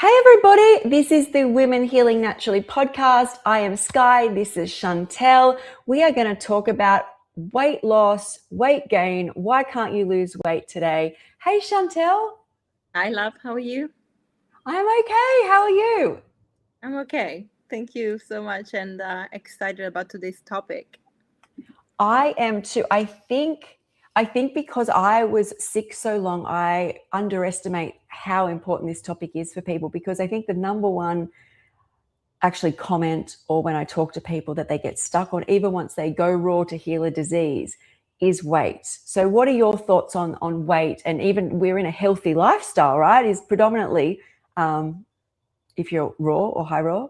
Hey everybody, this is the Women Healing Naturally podcast. I am Sky, this is Chantel. We are going to talk about weight loss, weight gain. Why can't you lose weight today? Hey Chantel. Hi, love. How are you? I'm okay. How are you? I'm okay. Thank you so much and excited about today's topic. I am too. I think because I was sick so long, I underestimate how important this topic is for people, because I think the number one actually comment, or when I talk to people that they get stuck on, even once they go raw to heal a disease, is weight. So what are your thoughts on weight? And even we're in a healthy lifestyle, right? Is predominantly if you're raw or high raw.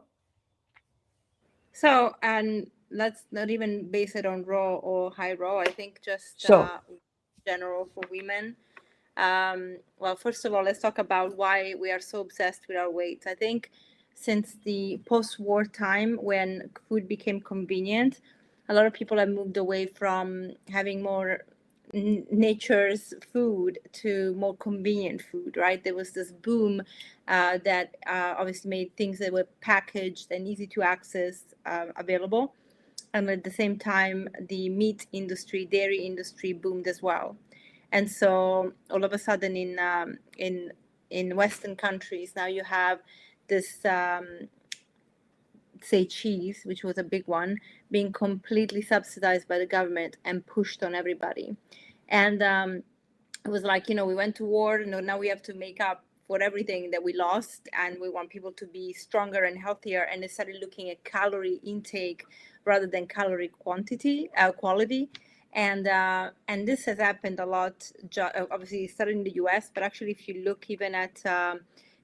So, and let's not even base it on raw or high raw. I think just Sure. general for women. Well, first of all, let's talk about why we are so obsessed with our weight. I think since the post-war time when food became convenient, a lot of people have moved away from having more nature's food to more convenient food, right? There was this boom that obviously made things that were packaged and easy to access available. And at the same time, the meat industry, dairy industry boomed as well. And so all of a sudden in Western countries, now you have this say cheese, which was a big one, being completely subsidized by the government and pushed on everybody. And it was like, we went to war, now we have to make up for everything that we lost, and we want people to be stronger and healthier. And they started looking at calorie intake rather than calorie quality. And this has happened a lot. Obviously, it started in the U.S., but actually, if you look even at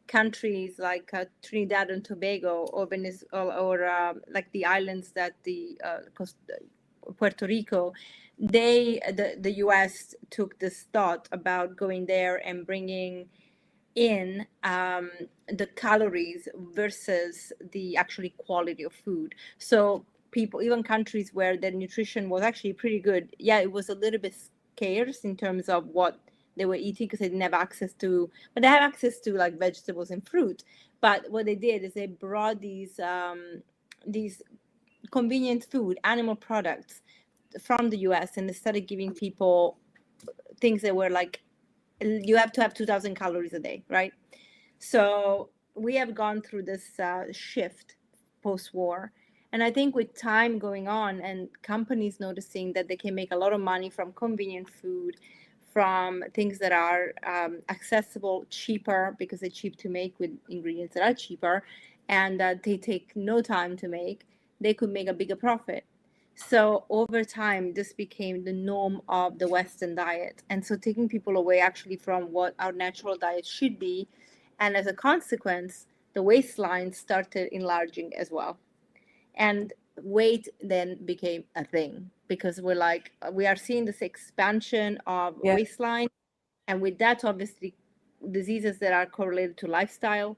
countries like Trinidad and Tobago or Venezuela or like the islands that Puerto Rico, the U.S. took this thought about going there and bringing in the calories versus the actually quality of food. So people, even countries where their nutrition was actually pretty good, yeah, it was a little bit scarce in terms of what they were eating because they didn't have access to, but they have access to like vegetables and fruit. But what they did is they brought these convenient food, animal products from the US, and they started giving people things that were like, you have to have 2,000 calories a day, right? So we have gone through this shift post-war. And I think with time going on and companies noticing that they can make a lot of money from convenient food, from things that are accessible, cheaper, because they're cheap to make with ingredients that are cheaper, and they take no time to make, they could make a bigger profit. So over time, this became the norm of the Western diet. And so taking people away actually from what our natural diet should be. And as a consequence, the waistline started enlarging as well. And weight then became a thing because we are seeing this expansion of Yeah. waistline. And with that, obviously, diseases that are correlated to lifestyle.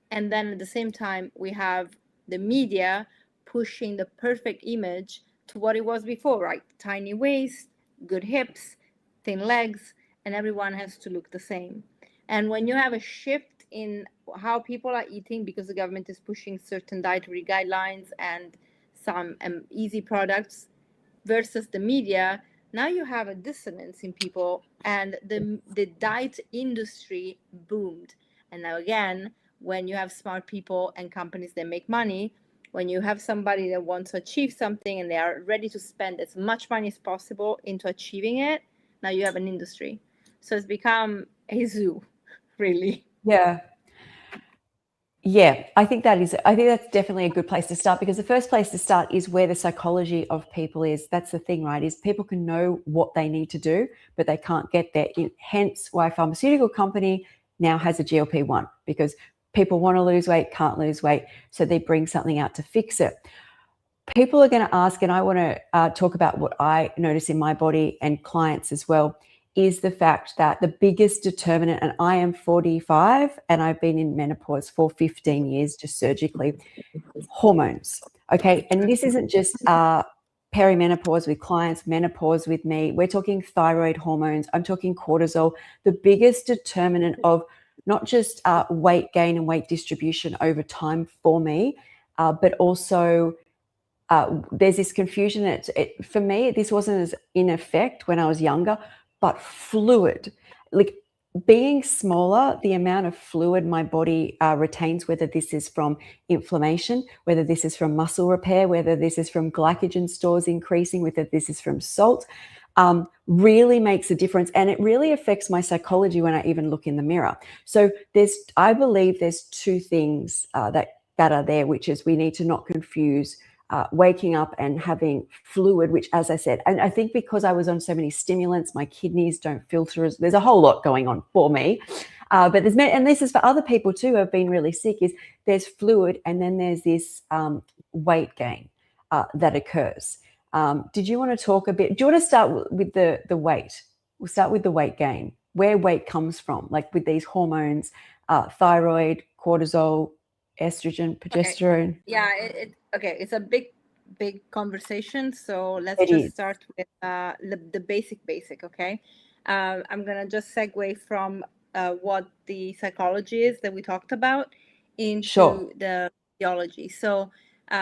And then at the same time, we have the media pushing the perfect image to what it was before, right? Tiny waist, good hips, thin legs, and everyone has to look the same. And when you have a shift in how people are eating because the government is pushing certain dietary guidelines and some easy products versus the media, now you have a dissonance in people, and the diet industry boomed. And now again, when you have smart people and companies that make money, when you have somebody that wants to achieve something and they are ready to spend as much money as possible into achieving it, now you have an industry. So it's become a zoo, really. Yeah. Yeah, I think that's definitely a good place to start, because the first place to start is where the psychology of people is. That's the thing, right? Is people can know what they need to do, but they can't get there. Hence why a pharmaceutical company now has a GLP-1, because people want to lose weight, can't lose weight, so they bring something out to fix it. People are going to ask, and I want to talk about what I notice in my body and clients as well, is the fact that the biggest determinant, and I am 45 and I've been in menopause for 15 years, just surgically, hormones. Okay. And this isn't just perimenopause with clients, menopause with me. We're talking thyroid hormones. I'm talking cortisol. The biggest determinant of not just weight gain and weight distribution over time for me, but also there's this confusion. For me, this wasn't as in effect when I was younger, but fluid. Like being smaller, the amount of fluid my body retains, whether this is from inflammation, whether this is from muscle repair, whether this is from glycogen stores increasing, whether this is from salt, really makes a difference. And it really affects my psychology when I even look in the mirror. So I believe there's two things that are there, which is we need to not confuse waking up and having fluid, which, as I said, and I think because I was on so many stimulants, my kidneys don't filter as, there's a whole lot going on for me. But there's, and this is for other people too who have been really sick, is there's fluid and then there's this weight gain that occurs. Did you want to talk a bit? Do you want to start with the weight? We'll start with the weight gain, where weight comes from, like with these hormones, thyroid, cortisol, estrogen, progesterone. Okay. Yeah, it's a big conversation. So let's start with the basic. Okay, I'm gonna just segue from what the psychology is that we talked about into the physiology. So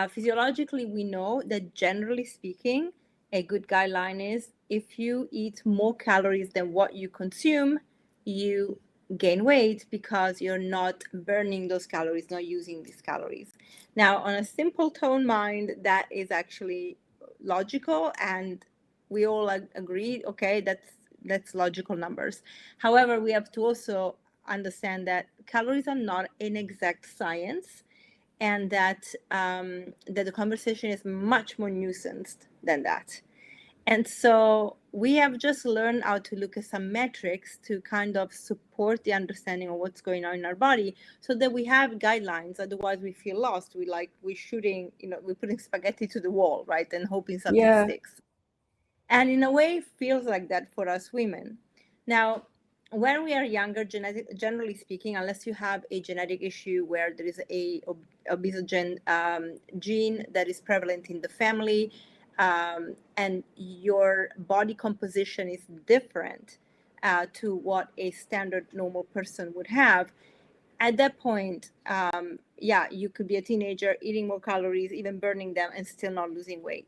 physiologically, we know that generally speaking, a good guideline is if you eat more calories than what you consume, you gain weight because you're not burning those calories, not using these calories. Now, on a simple tone mind, that is actually logical, and we all agree, okay, that's logical numbers. However, we have to also understand that calories are not an exact science, and that the conversation is much more nuanced than that. And so we have just learned how to look at some metrics to kind of support the understanding of what's going on in our body, so that we have guidelines. Otherwise, we feel lost. We're shooting, we're putting spaghetti to the wall, right, and hoping something sticks. And in a way, it feels like that for us women. Now, when we are younger, generally speaking, unless you have a genetic issue where there is a obesogen gene that is prevalent in the family, and your body composition is different to what a standard normal person would have, at that point, you could be a teenager eating more calories, even burning them, and still not losing weight.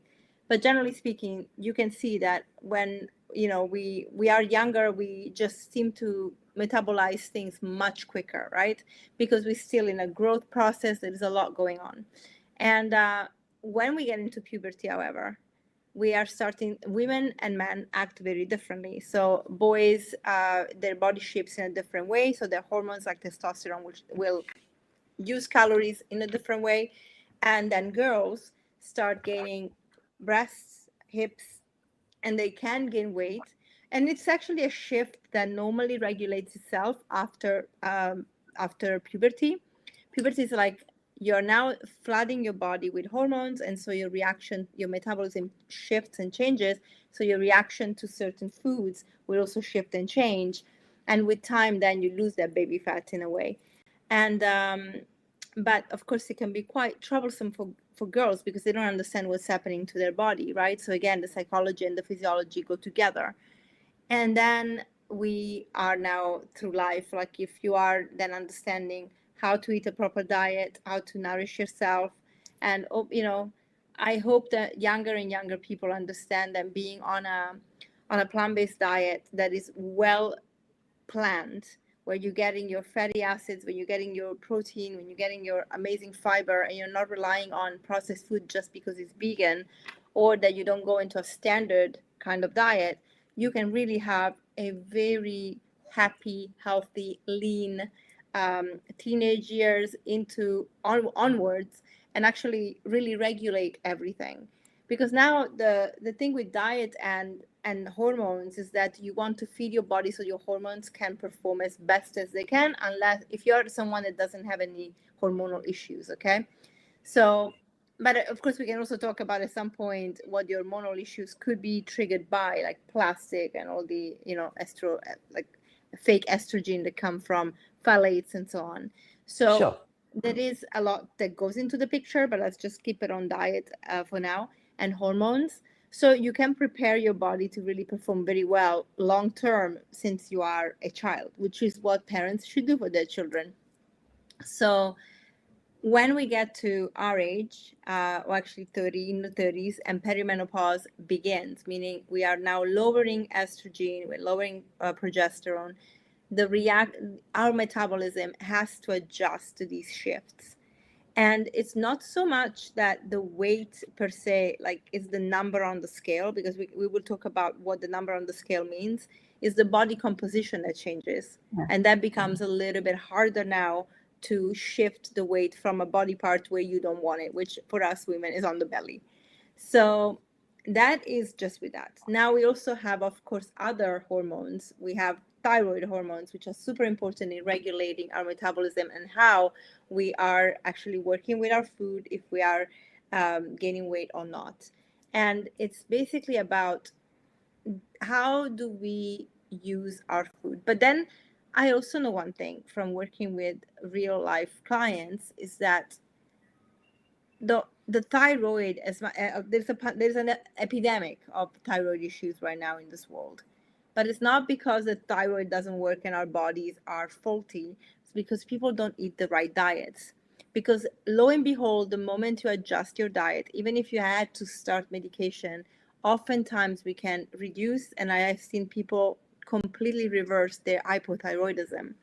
But generally speaking, you can see that when we are younger, we just seem to metabolize things much quicker, right? Because we're still in a growth process. There is a lot going on. And when we get into puberty, however, we are starting, women and men act very differently. So boys, their body shapes in a different way. So their hormones like testosterone will use calories in a different way. And then girls start gaining breasts, hips, and they can gain weight. And it's actually a shift that normally regulates itself after puberty. Puberty is like you're now flooding your body with hormones, and so your metabolism shifts and changes. So your reaction to certain foods will also shift and change. And with time, then you lose that baby fat in a way. And but of course, it can be quite troublesome for girls because they don't understand what's happening to their body, right? So again, the psychology and the physiology go together. And then we are now through life, like if you are then understanding how to eat a proper diet, how to nourish yourself. And, I hope that younger and younger people understand that being on a plant-based diet that is well planned, where you're getting your fatty acids, when you're getting your protein, when you're getting your amazing fiber, and you're not relying on processed food just because it's vegan, or that you don't go into a standard kind of diet, you can really have a very happy, healthy, lean teenage years into onwards, and actually really regulate everything. Because now the thing with diet and hormones is that you want to feed your body so your hormones can perform as best as they can, unless if you're someone that doesn't have any hormonal issues, okay? So, but of course we can also talk about at some point what the hormonal issues could be triggered by, like plastic and all the like fake estrogen that come from phthalates and so on. So there is a lot that goes into the picture, but let's just keep it on diet for now, and hormones. So you can prepare your body to really perform very well long term since you are a child, which is what parents should do for their children. So when we get to our age, or actually 30, in the 30s, and perimenopause begins, meaning we are now lowering estrogen, we're lowering progesterone, our metabolism has to adjust to these shifts. And it's not so much that the weight per se, like, is the number on the scale, because we will talk about what the number on the scale means, is the body composition that changes. Yeah. And that becomes a little bit harder now to shift the weight from a body part where you don't want it, which for us women is on the belly. So that is just with that. Now we also have, of course, other hormones. We have thyroid hormones, which are super important in regulating our metabolism and how we are actually working with our food, if we are gaining weight or not. And it's basically about how do we use our food. But then I also know one thing from working with real life clients is that the thyroid, there's an epidemic of thyroid issues right now in this world. But it's not because the thyroid doesn't work and our bodies are faulty. It's because people don't eat the right diets. Because lo and behold, the moment you adjust your diet, even if you had to start medication, oftentimes we can reduce, and I have seen people completely reverse their hypothyroidism.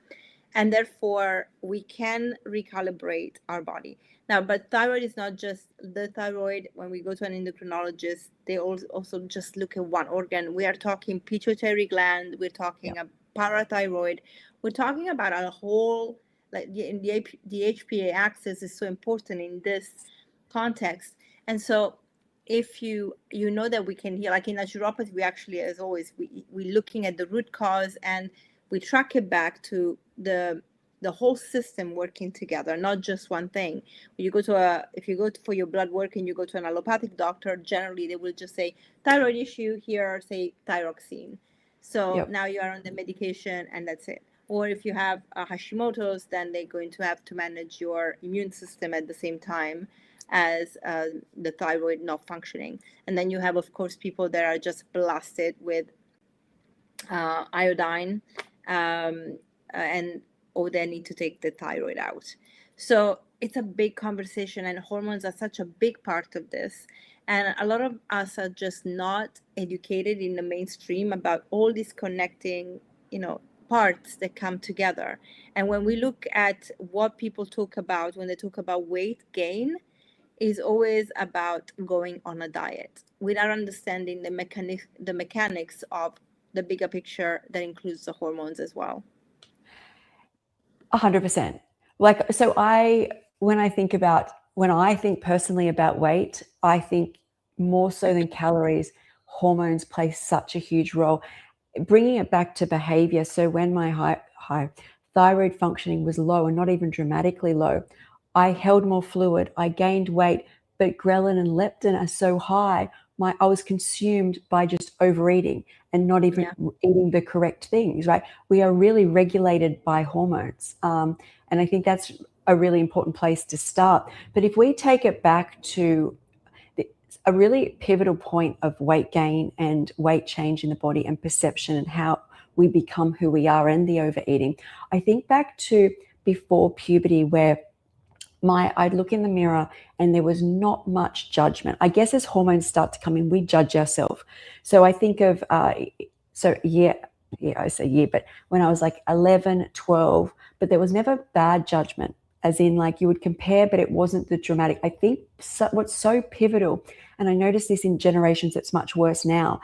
And therefore, we can recalibrate our body. Now, but thyroid is not just the thyroid. When we go to an endocrinologist, they also just look at one organ. We are talking pituitary gland. We're talking a parathyroid. We're talking about a whole, like the HPA axis is so important in this context. And so if you know that we can heal, like in naturopathy, we actually, as always, we're looking at the root cause and we track it back to the whole system working together, not just one thing. When you go to if you go for your blood work and you go to an allopathic doctor, generally they will just say thyroid issue, here, say thyroxine. So now you are on the medication and that's it. Or if you have Hashimoto's, then they're going to have to manage your immune system at the same time as the thyroid not functioning. And then you have, of course, people that are just blasted with iodine, or they need to take the thyroid out. So it's a big conversation, and hormones are such a big part of this. And a lot of us are just not educated in the mainstream about all these connecting, parts that come together. And when we look at what people talk about when they talk about weight gain, is always about going on a diet without understanding the mechanics of the bigger picture that includes the hormones as well. 100%. Like, so when I think personally about weight, I think more so than calories, hormones play such a huge role. Bringing it back to behavior. So when my high thyroid functioning was low, and not even dramatically low, I held more fluid, I gained weight, but ghrelin and leptin are so high, I was consumed by just overeating and not even eating the correct things, right? We are really regulated by hormones. And I think that's a really important place to start. But if we take it back to a really pivotal point of weight gain and weight change in the body and perception and how we become who we are and the overeating, I think back to before puberty where I'd look in the mirror and there was not much judgment. I guess as hormones start to come in, we judge ourselves. So I think of, I say year, but when I was like 11, 12, but there was never bad judgment, as in like you would compare, but it wasn't the dramatic. I think what's so pivotal, and I notice this in generations, it's much worse now.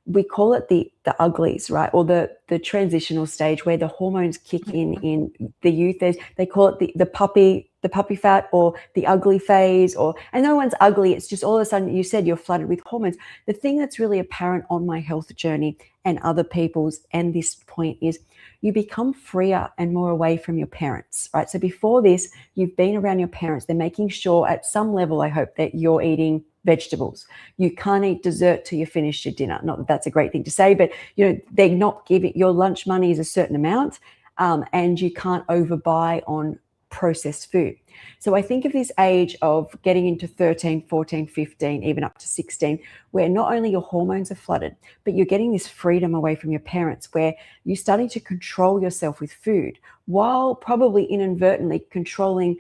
We call it the uglies, right? Or the transitional stage where the hormones kick in the youth. They call it the puppy fat or the ugly phase, and no one's ugly. It's just all of a sudden you said you're flooded with hormones. The thing that's really apparent on my health journey and other people's and this point is you become freer and more away from your parents, right? So before this, you've been around your parents. They're making sure at some level, I hope, that you're eating vegetables. You can't eat dessert till you finish your dinner. Not that that's a great thing to say, but they're not giving your lunch money is a certain amount, and you can't overbuy on processed food. So I think of this age of getting into 13, 14, 15, even up to 16, where not only your hormones are flooded, but you're getting this freedom away from your parents, where you're starting to control yourself with food while probably inadvertently controlling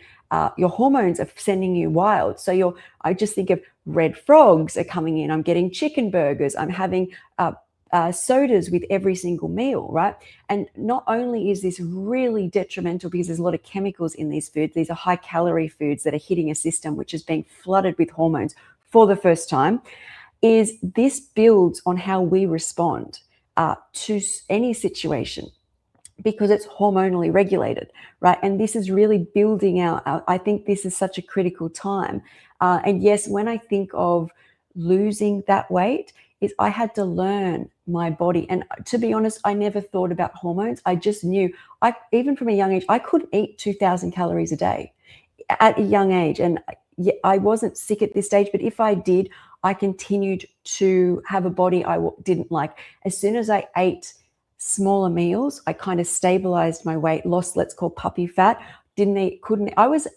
your hormones are sending you wild. So I just think of red frogs are coming in. I'm getting chicken burgers. I'm having sodas with every single meal, right? And not only is this really detrimental because there's a lot of chemicals in these foods, these are high calorie foods that are hitting a system which is being flooded with hormones for the first time, is this builds on how we respond to any situation, because it's hormonally regulated, right? And this is really building out. I think this is such a critical time. And yes, when I think of losing that weight, is I had to learn my body. And to be honest, I never thought about hormones. I just knew, even from a young age, I couldn't eat 2,000 calories a day at a young age. And I wasn't sick at this stage, but if I did, I continued to have a body I didn't like. As soon as I ate smaller meals, I kind of stabilized my weight, lost, let's call puppy fat, I was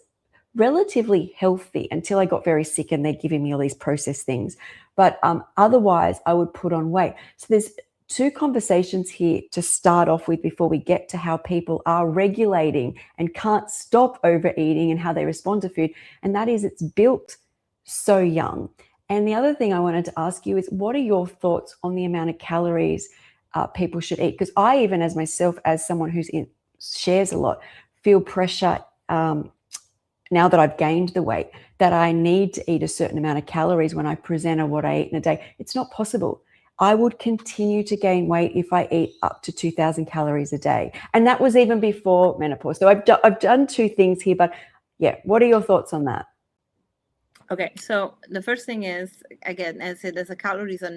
relatively healthy until I got very sick and they're giving me all these processed things. But otherwise, I would put on weight. So there's two conversations here to start off with before we get to how people are regulating and can't stop overeating and how they respond to food. And that is, it's built so young. And the other thing I wanted to ask you is, what are your thoughts on the amount of calories people should eat? Because I, even as myself, as someone shares a lot, feel pressure now that I've gained the weight, that I need to eat a certain amount of calories when I present what I eat in a day. It's not possible. I would continue to gain weight if I eat up to 2,000 calories a day. And that was even before menopause. So I've done two things here, but yeah, what are your thoughts on that? Okay, so the first thing is, again, as I said, the calories are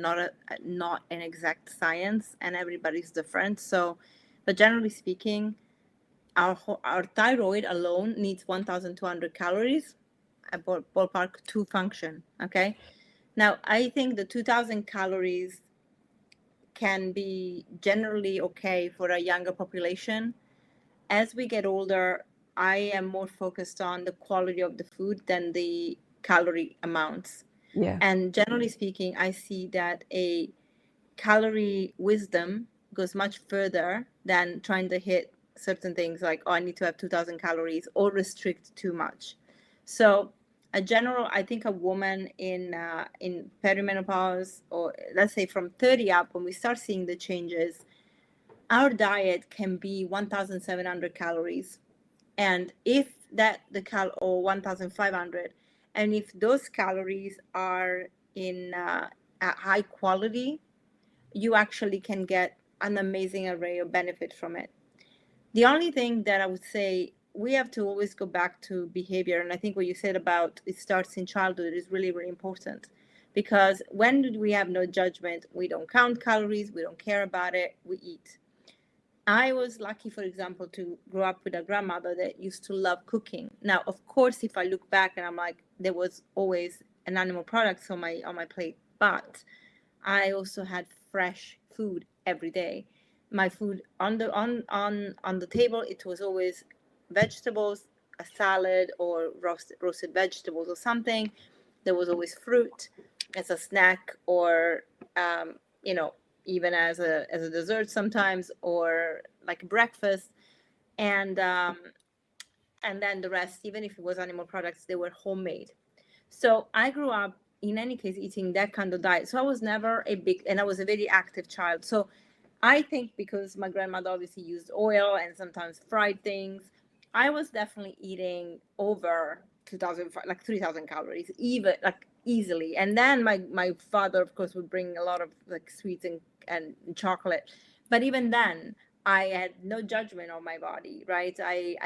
not an exact science, and everybody's different. So, but generally speaking, our thyroid alone needs 1,200 calories, a ballpark, to function. Okay, now I think the 2,000 calories can be generally okay for a younger population. As we get older, I am more focused on the quality of the food than the calorie amounts. Yeah. And generally speaking, I see that a calorie wisdom goes much further than trying to hit certain things like, oh, I need to have 2,000 calories or restrict too much. So I think a woman in perimenopause, or let's say from 30 up, when we start seeing the changes, our diet can be 1,700 calories. And if or 1,500, and if those calories are in at high quality, you actually can get an amazing array of benefit from it. The only thing that I would say, we have to always go back to behavior. And I think what you said about it starts in childhood is really, really important. Because when we have no judgment, we don't count calories, we don't care about it, we eat. I was lucky, for example, to grow up with a grandmother that used to love cooking. Now, of course, if I look back and I'm like, there was always an animal products on my plate, but I also had fresh food every day. My food on the table, it was always vegetables, a salad, or roasted vegetables or something. There was always fruit as a snack, or even as a dessert sometimes, or like breakfast, and then the rest, even if it was animal products, they were homemade. So I grew up, in any case, eating that kind of diet. So I was never and I was a very active child. So I think because my grandmother obviously used oil and sometimes fried things, I was definitely eating over 2,000, like 3,000 calories, even like easily. And then my father, of course, would bring a lot of like sweets and chocolate. But even then, I had no judgment on my body, right? I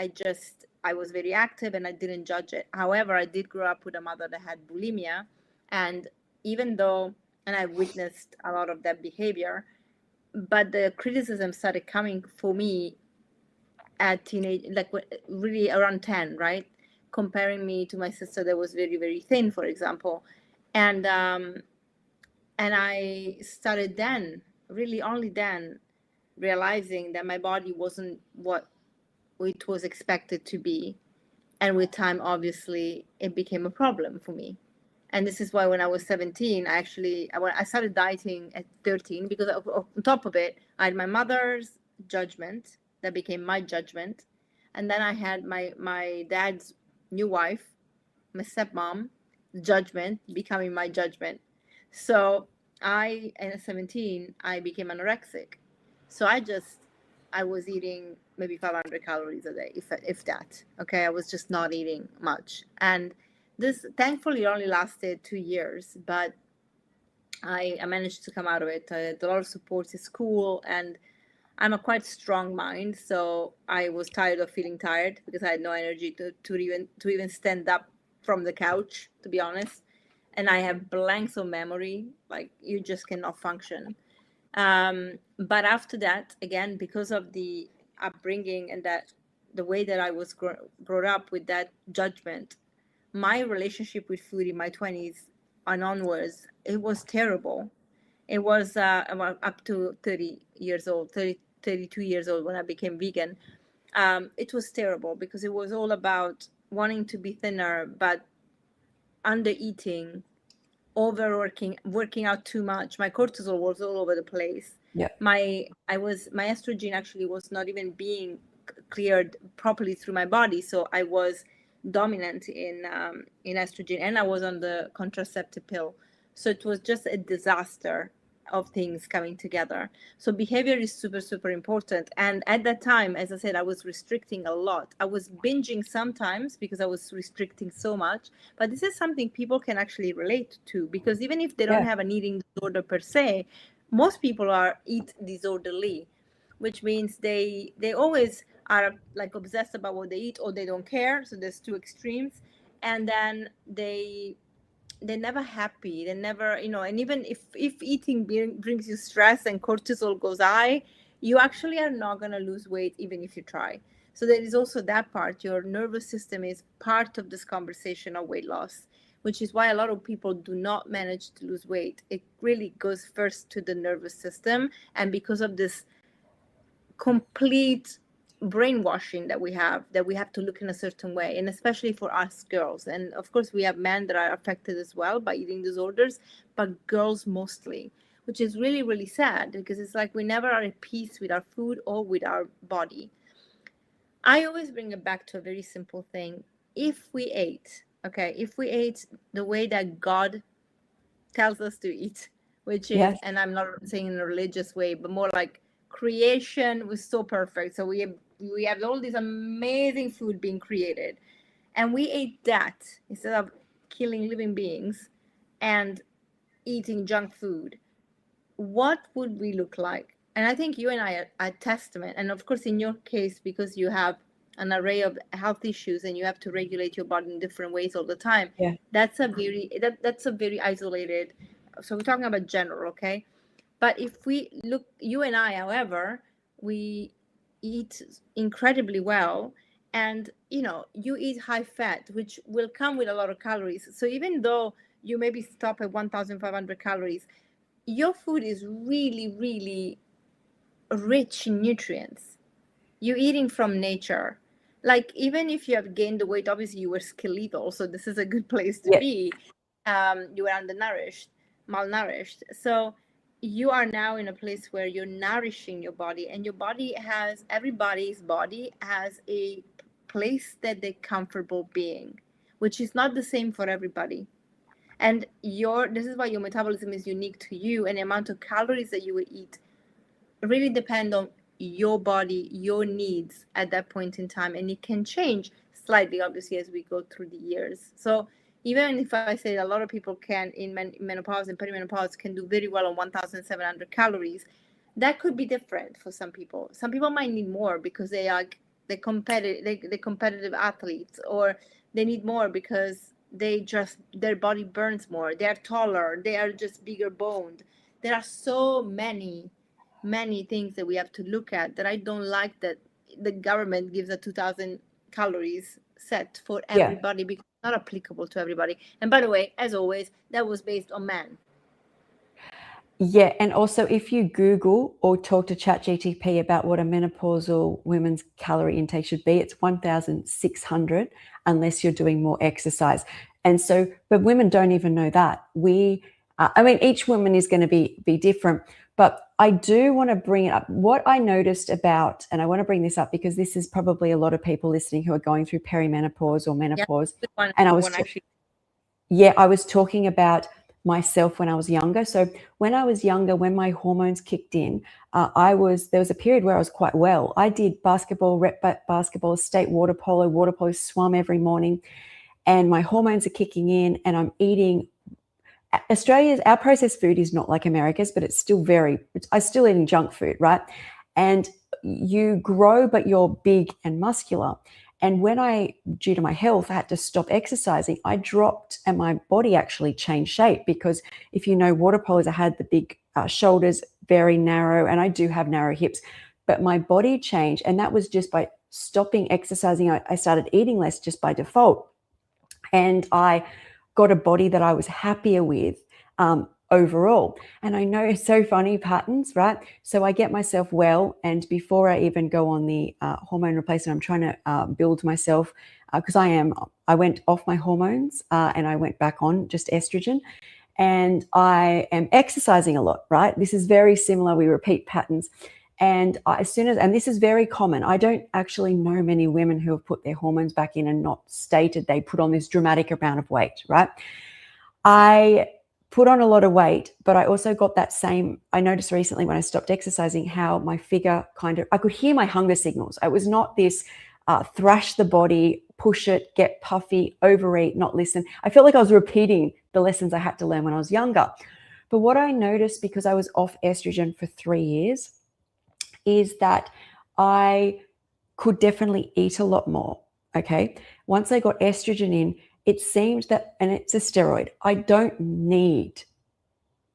was very active and I didn't judge it. However, I did grow up with a mother that had bulimia. And even though, and I witnessed a lot of that behavior, but the criticism started coming for me at teenage, like really around 10, right? Comparing me to my sister that was very, very thin, for example. And I started then, really only then, realizing that my body wasn't what it was expected to be. And with time, obviously, it became a problem for me. And this is why when I was 17, I started dieting at 13 because on top of it, I had my mother's judgment that became my judgment. And then I had my dad's new wife, my stepmom, judgment becoming my judgment. So at 17, I became anorexic. So I was eating maybe 500 calories a day, if that. Okay, I was just not eating much. And this thankfully only lasted 2 years, but I managed to come out of it. I had a lot of support at school, and I'm a quite strong mind, so I was tired of feeling tired because I had no energy to even stand up from the couch, to be honest. And I have blanks of memory, like you just cannot function. But after that, again, because of the upbringing and that the way that I was brought up with that judgment, my relationship with food in my 20s and onwards, it was terrible. It was up to 30 years old, 32 years old when I became vegan. It was terrible because it was all about wanting to be thinner, but under eating, overworking, working out too much. My cortisol was all over the place. Yeah. My estrogen actually was not even being cleared properly through my body, so I was dominant in estrogen, and I was on the contraceptive pill. So it was just a disaster of things coming together. So behavior is super, super important. And at that time, as I said, I was restricting a lot. I was binging sometimes because I was restricting so much. But this is something people can actually relate to, because even if they don't have an eating disorder per se, most people eat disorderly, which means they always are like obsessed about what they eat, or they don't care. So there's two extremes. And then they're never happy. They're never, and even if eating brings you stress and cortisol goes high, you actually are not going to lose weight even if you try. So there is also that part. Your nervous system is part of this conversation of weight loss, which is why a lot of people do not manage to lose weight. It really goes first to the nervous system. And because of this complete brainwashing that we have to look in a certain way, and especially for us girls, and of course we have men that are affected as well by eating disorders, but girls mostly, which is really, really sad, because it's like we never are at peace with our food or with our body. I always bring it back to a very simple thing. If we ate the way that God tells us to eat, which is, and I'm not saying in a religious way, but more like creation was so perfect. So we have all this amazing food being created, and we ate that instead of killing living beings and eating junk food. What would we look like? And I think you and I are a testament. And of course, in your case, because you have an array of health issues and you have to regulate your body in different ways all the time. That's a very isolated. So we're talking about general, okay? But if we look, you and I, however, we eat incredibly well, and you eat high fat, which will come with a lot of calories. So even though you maybe stop at 1,500 calories, your food is really, really rich in nutrients. You're eating from nature. Like, even if you have gained the weight, obviously you were skeletal, so this is a good place to be. You were undernourished, malnourished. So you are now in a place where you're nourishing your body, and everybody's body has a place that they're comfortable being, which is not the same for everybody. And this is why your metabolism is unique to you, and the amount of calories that you will eat really depend on your body, your needs at that point in time. And it can change slightly, obviously, as we go through the years. So even if I say a lot of people can, in menopause and perimenopause, can do very well on 1,700 calories, that could be different for some people. Some people might need more because they're competitive athletes, or they need more because their body burns more. They are taller. They are just bigger boned. There are so many things that we have to look at, that I don't like that the government gives a 2,000 calories set for everybody, because it's not applicable to everybody. And by the way, as always, that was based on men. Yeah, and also if you Google or talk to ChatGTP about what a menopausal women's calorie intake should be, it's 1,600 unless you're doing more exercise. And so, but women don't even know that. I mean, each woman is going to be different, but I do want to bring it up. What I noticed about, and I want to bring this up because this is probably a lot of people listening who are going through perimenopause or menopause. Yeah, and I was talking about myself when I was younger. So when I was younger, when my hormones kicked in, there was a period where I was quite well. I did basketball, rep basketball, state water polo, swum every morning, and my hormones are kicking in, and I'm eating. Our processed food is not like America's, but it's still I'm still eating junk food, right? And you grow, but you're big and muscular. And when due to my health, I had to stop exercising, I dropped and my body actually changed shape because if you know water polos, I had the big shoulders, very narrow, and I do have narrow hips, but my body changed. And that was just by stopping exercising. I started eating less just by default. And I got a body that I was happier with overall. And I know it's so funny patterns, right? So I get myself well, and before I even go on the hormone replacement, I'm trying to build myself because I went off my hormones and I went back on just estrogen, and I am exercising a lot, right? This is very similar. We repeat patterns. And and this is very common. I don't actually know many women who have put their hormones back in and not stated they put on this dramatic amount of weight, right? I put on a lot of weight, but I also got I noticed recently when I stopped exercising how my figure I could hear my hunger signals. I was not this thrash the body, push it, get puffy, overeat, not listen. I felt like I was repeating the lessons I had to learn when I was younger. But what I noticed, because I was off estrogen for 3 years, is that I could definitely eat a lot more. Okay. Once I got estrogen in, it seemed that, and it's a steroid, I don't need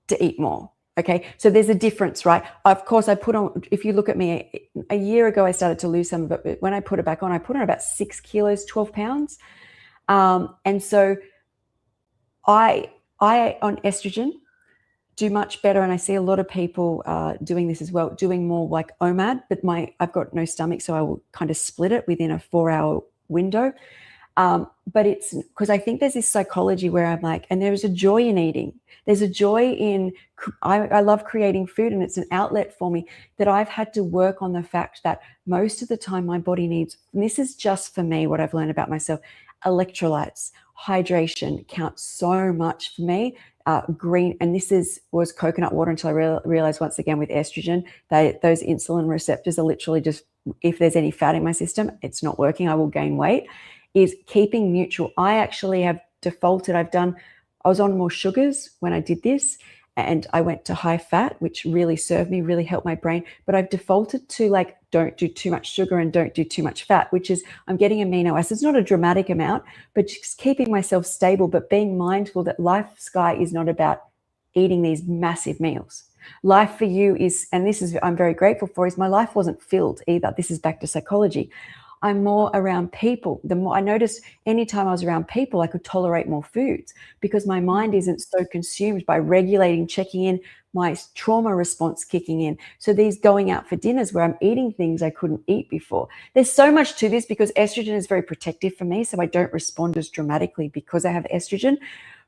to eat more. Okay. So there's a difference, right? Of course, if you look at me, a year ago, I started to lose some of it, but when I put it back on, I put on about 6 kilos, 12 pounds. And so I on estrogen, do much better, and I see a lot of people doing this as well, doing more like OMAD, but I've got no stomach, so I will kind of split it within a 4-hour window. But it's because I think there's this psychology where I'm like, and there's a joy in eating. There's a joy in, I love creating food, and it's an outlet for me that I've had to work on the fact that most of the time my body needs, and this is just for me, what I've learned about myself, electrolytes, hydration counts so much for me. Green, and this was coconut water until I realized once again with estrogen, those insulin receptors are literally just, if there's any fat in my system, it's not working, I will gain weight, is keeping neutral. I actually have defaulted, I was on more sugars when I did this, and I went to high fat, which really served me, really helped my brain, but I've defaulted to like, don't do too much sugar and don't do too much fat, which is I'm getting amino acids, not a dramatic amount, but just keeping myself stable, but being mindful that life, Sky, is not about eating these massive meals. Life for you is, and this is, I'm very grateful for, is my life wasn't filled either. This is back to psychology. I'm more around people. The more I noticed, anytime I was around people, I could tolerate more foods because my mind isn't so consumed by regulating, checking in, my trauma response kicking in. So these going out for dinners where I'm eating things I couldn't eat before. There's so much to this because estrogen is very protective for me, so I don't respond as dramatically because I have estrogen.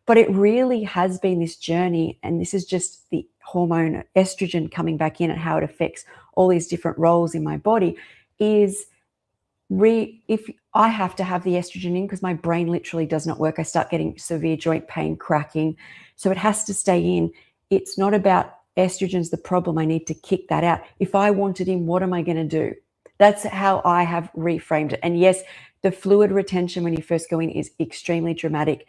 But it really has been this journey, and this is just the hormone estrogen coming back in and how it affects all these different roles in my body is if I have to have the estrogen in because my brain literally does not work, I start getting severe joint pain, cracking. So it has to stay in. It's not about estrogen's the problem. I need to kick that out. If I want it in, what am I going to do? That's how I have reframed it. And yes, the fluid retention when you first go in is extremely dramatic.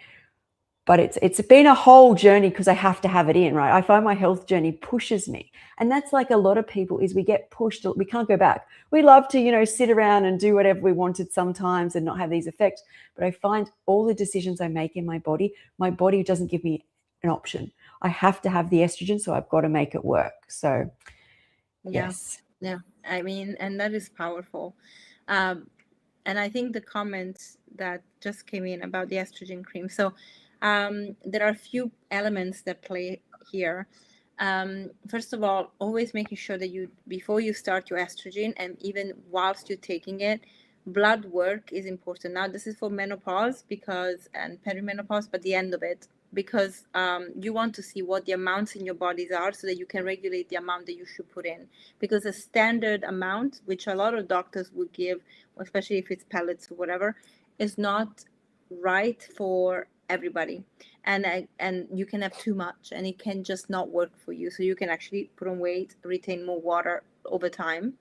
But it's been a whole journey because I have to have it in, right? I find my health journey pushes me. And that's like a lot of people is we get pushed, we can't go back. We love to, sit around and do whatever we wanted sometimes and not have these effects. But I find all the decisions I make in my body doesn't give me an option. I have to have the estrogen, so I've got to make it work. So, yes. Yeah. I mean, and that is powerful. And I think the comments that just came in about the estrogen cream. So, there are a few elements that play here. First of all, always making sure that before you start your estrogen and even whilst you're taking it, blood work is important. Now, this is for menopause and perimenopause, but the end of it, because you want to see what the amounts in your bodies are so that you can regulate the amount that you should put in. Because a standard amount, which a lot of doctors would give, especially if it's pellets or whatever, is not right for everybody. And you can have too much and it can just not work for you. So you can actually put on weight, retain more water over time.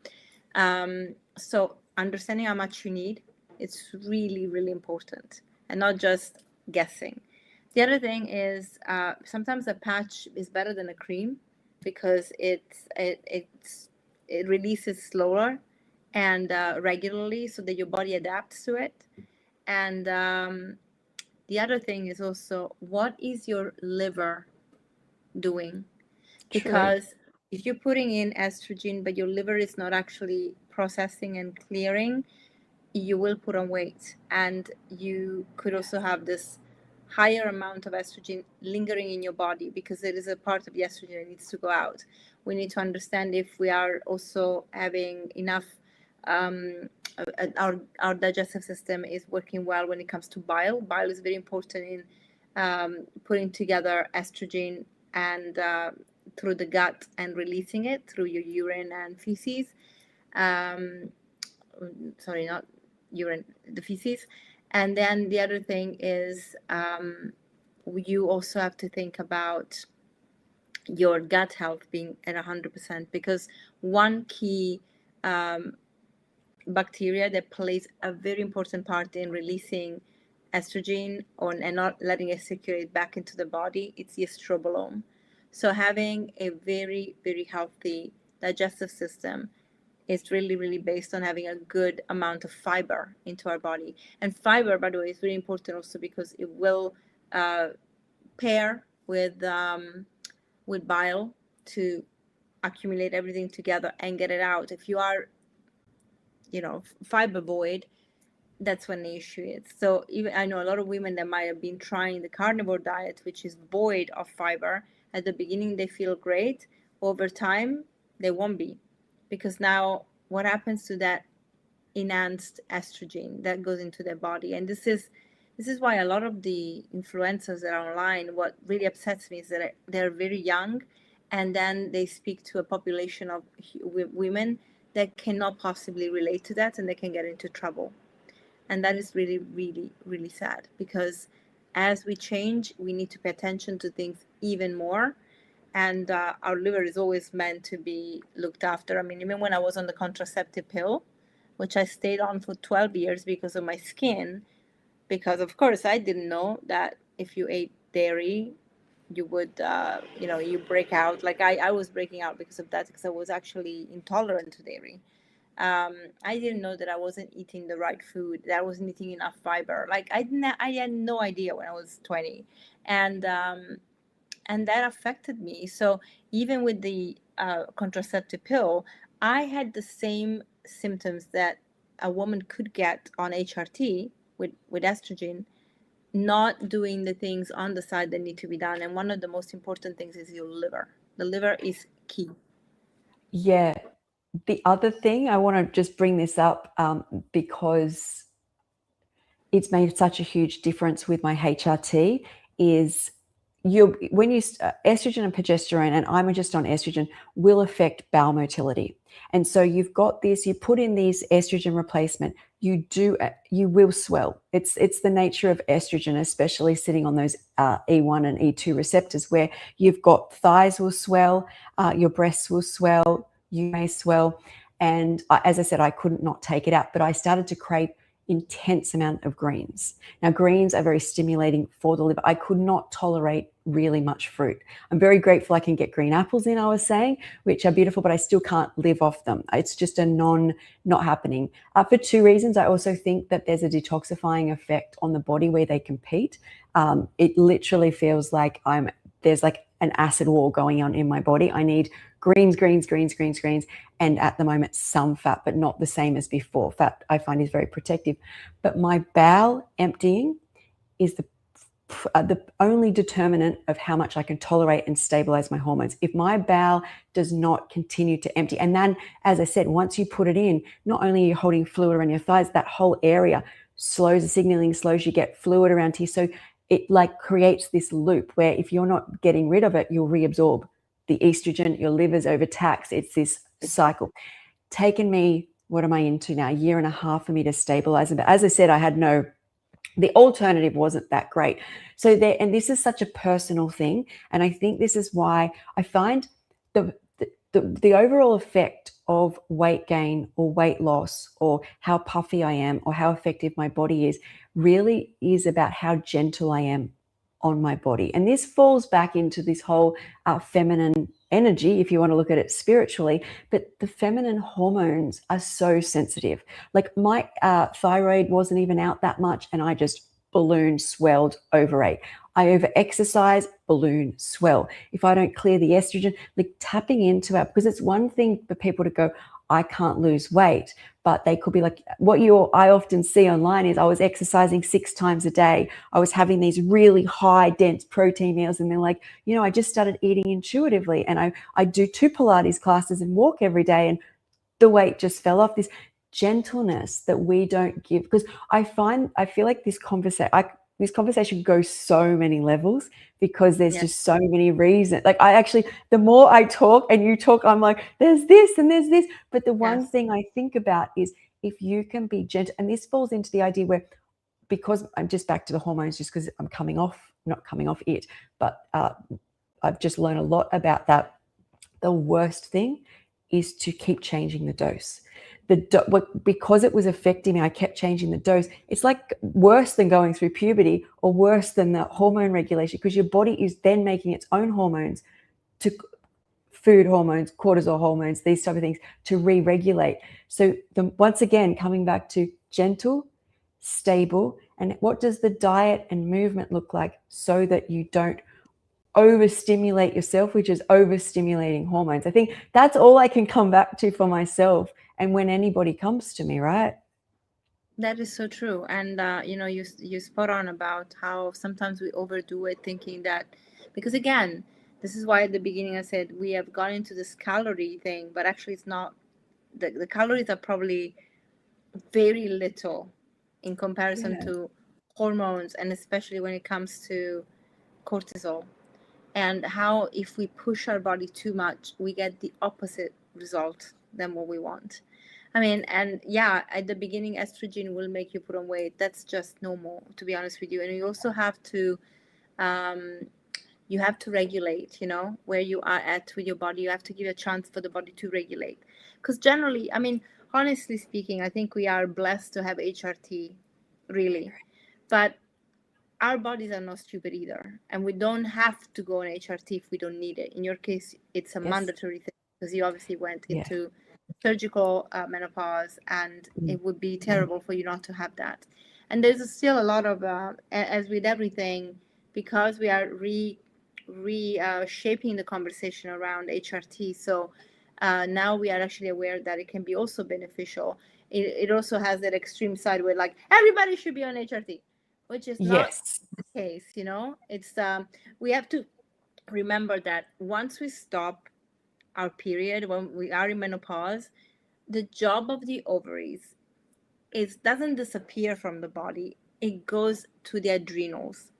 So understanding how much you need, it's really, really important, and not just guessing. The other thing is sometimes a patch is better than a cream because it releases slower and regularly so that your body adapts to it. And the other thing is also, what is your liver doing? Because if you're putting in estrogen but your liver is not actually processing and clearing, you will put on weight, and you could also have this higher amount of estrogen lingering in your body because it is a part of the estrogen that needs to go out. We need to understand if we are also having enough, our digestive system is working well when it comes to bile. Bile is very important in putting together estrogen and through the gut and releasing it through your urine and feces. Sorry, not urine, the feces. And then the other thing is you also have to think about your gut health being at 100%, because one key bacteria that plays a very important part in releasing estrogen and not letting it circulate back into the body, it's the estrobolome. So having a very, very healthy digestive system is really, really based on having a good amount of fiber into our body. And fiber, by the way, is really important also because it will pair with bile to accumulate everything together and get it out. If you are, fiber void, that's when the issue is. So even I know a lot of women that might have been trying the carnivore diet, which is void of fiber. At the beginning, they feel great. Over time, they won't be, because now what happens to that enhanced estrogen that goes into their body? And this is why a lot of the influencers that are online, what really upsets me is that they're very young, and then they speak to a population of women that cannot possibly relate to that, and they can get into trouble. And that is really, really, really sad, because as we change, we need to pay attention to things even more. And our liver is always meant to be looked after. I mean, even when I was on the contraceptive pill, which I stayed on for 12 years because of my skin, because of course I didn't know that if you ate dairy, you would, you break out. Like I was breaking out because of that, because I was actually intolerant to dairy. I didn't know that I wasn't eating the right food, that I wasn't eating enough fiber. Like I had no idea when I was 20. And that affected me. So even with the contraceptive pill, I had the same symptoms that a woman could get on HRT with estrogen, not doing the things on the side that need to be done. And one of the most important things is your liver. The liver is key. Yeah. The other thing, I want to just bring this up because it's made such a huge difference with my HRT, is estrogen and progesterone, and I'm just on estrogen, will affect bowel motility. And so you've got this, you put in these estrogen replacement, you will swell. It's the nature of estrogen, especially sitting on those E1 and E2 receptors, where you've got thighs will swell, your breasts will swell, you may swell. And as I said, I couldn't not take it out, but I started to crave intense amount of greens. Now, greens are very stimulating for the liver. I could not tolerate really much fruit. I'm very grateful I can get green apples in, I was saying, which are beautiful, but I still can't live off them. It's just not happening. For two reasons. I also think that there's a detoxifying effect on the body where they compete. It literally feels like there's like an acid wall going on in my body. I need greens, and at the moment some fat, but not the same as before. Fat I find is very protective. But my bowel emptying is the the only determinant of how much I can tolerate and stabilize my hormones. If my bowel does not continue to empty, and then, as I said, once you put it in, not only are you holding fluid around your thighs, that whole area slows the signaling, slows, you get fluid around here. So it like creates this loop where if you're not getting rid of it, you'll reabsorb the estrogen, your liver's overtaxed. It's this cycle. Taken me, what am I into now? A year and a half for me to stabilize it. But as I said, I had the alternative wasn't that great. So there, and this is such a personal thing. And I think this is why I find the overall effect of weight gain or weight loss or how puffy I am or how effective my body is really is about how gentle I am on my body. And this falls back into this whole feminine energy, if you want to look at it spiritually, but the feminine hormones are so sensitive. Like my thyroid wasn't even out that much, and I just ballooned, swelled, overate. I over exercise, balloon, swell. If I don't clear the estrogen, like tapping into it, because it's one thing for people to go, I can't lose weight, but they could be like, I often see online is I was exercising 6 times a day. I was having these really high, dense protein meals, and they're like, I just started eating intuitively, and I do 2 Pilates classes and walk every day, and the weight just fell off. This gentleness that we don't give, because I feel like this conversation goes so many levels because there's just so many reasons. Like the more I talk and you talk, I'm like, there's this and there's this. But the one thing I think about is if you can be gentle, and this falls into the idea where, because I'm just back to the hormones, just because I'm not coming off it, but I've just learned a lot about that. The worst thing is to keep changing the dose. Because it was affecting me, I kept changing the dose. It's like worse than going through puberty or worse than the hormone regulation, because your body is then making its own hormones, to food hormones, cortisol hormones, these type of things, to re-regulate. So once again, coming back to gentle, stable, and what does the diet and movement look like so that you don't overstimulate yourself, which is overstimulating hormones. I think that's all I can come back to for myself and when anybody comes to me, right? That is so true. And you spot on about how sometimes we overdo it, thinking that, because again, this is why at the beginning I said we have gone into this calorie thing, but actually it's not. The calories are probably very little in comparison to hormones, and especially when it comes to cortisol, and how if we push our body too much, we get the opposite result than what we want. I mean, and at the beginning, estrogen will make you put on weight. That's just normal, to be honest with you. And you also have to, regulate, where you are at with your body. You have to give a chance for the body to regulate. Because generally, I mean, honestly speaking, I think we are blessed to have HRT, really. But our bodies are not stupid either. And we don't have to go on HRT if we don't need it. In your case, it's a mandatory thing, because you obviously went into surgical menopause, and it would be terrible for you not to have that. And there's still a lot of, as with everything, because we are reshaping the conversation around HRT. So now we are actually aware that it can be also beneficial. It also has that extreme side where like everybody should be on HRT, which is not the case. It's we have to remember that once we stop our period, when we are in menopause, the job of the ovaries doesn't disappear from the body. It goes to the adrenals.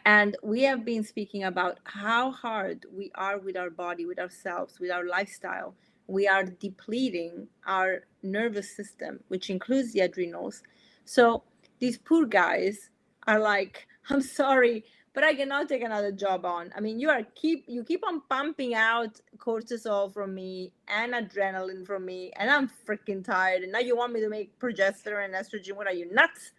And we have been speaking about how hard we are with our body, with ourselves, with our lifestyle. We are depleting our nervous system, which includes the adrenals. So these poor guys are like, I'm sorry, but I cannot take another job on. I mean, you keep on pumping out cortisol from me and adrenaline from me, and I'm freaking tired. And now you want me to make progesterone and estrogen? What are you, nuts?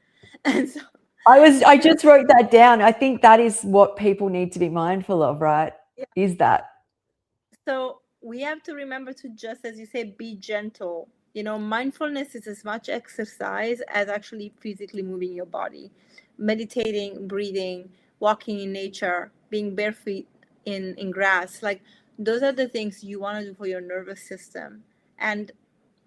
And so I just wrote that down. I think that is what people need to be mindful of, right? Is that. So we have to remember to just, as you say, be gentle. Mindfulness is as much exercise as actually physically moving your body, meditating, breathing, walking in nature, being barefoot in grass. Like, those are the things you want to do for your nervous system, and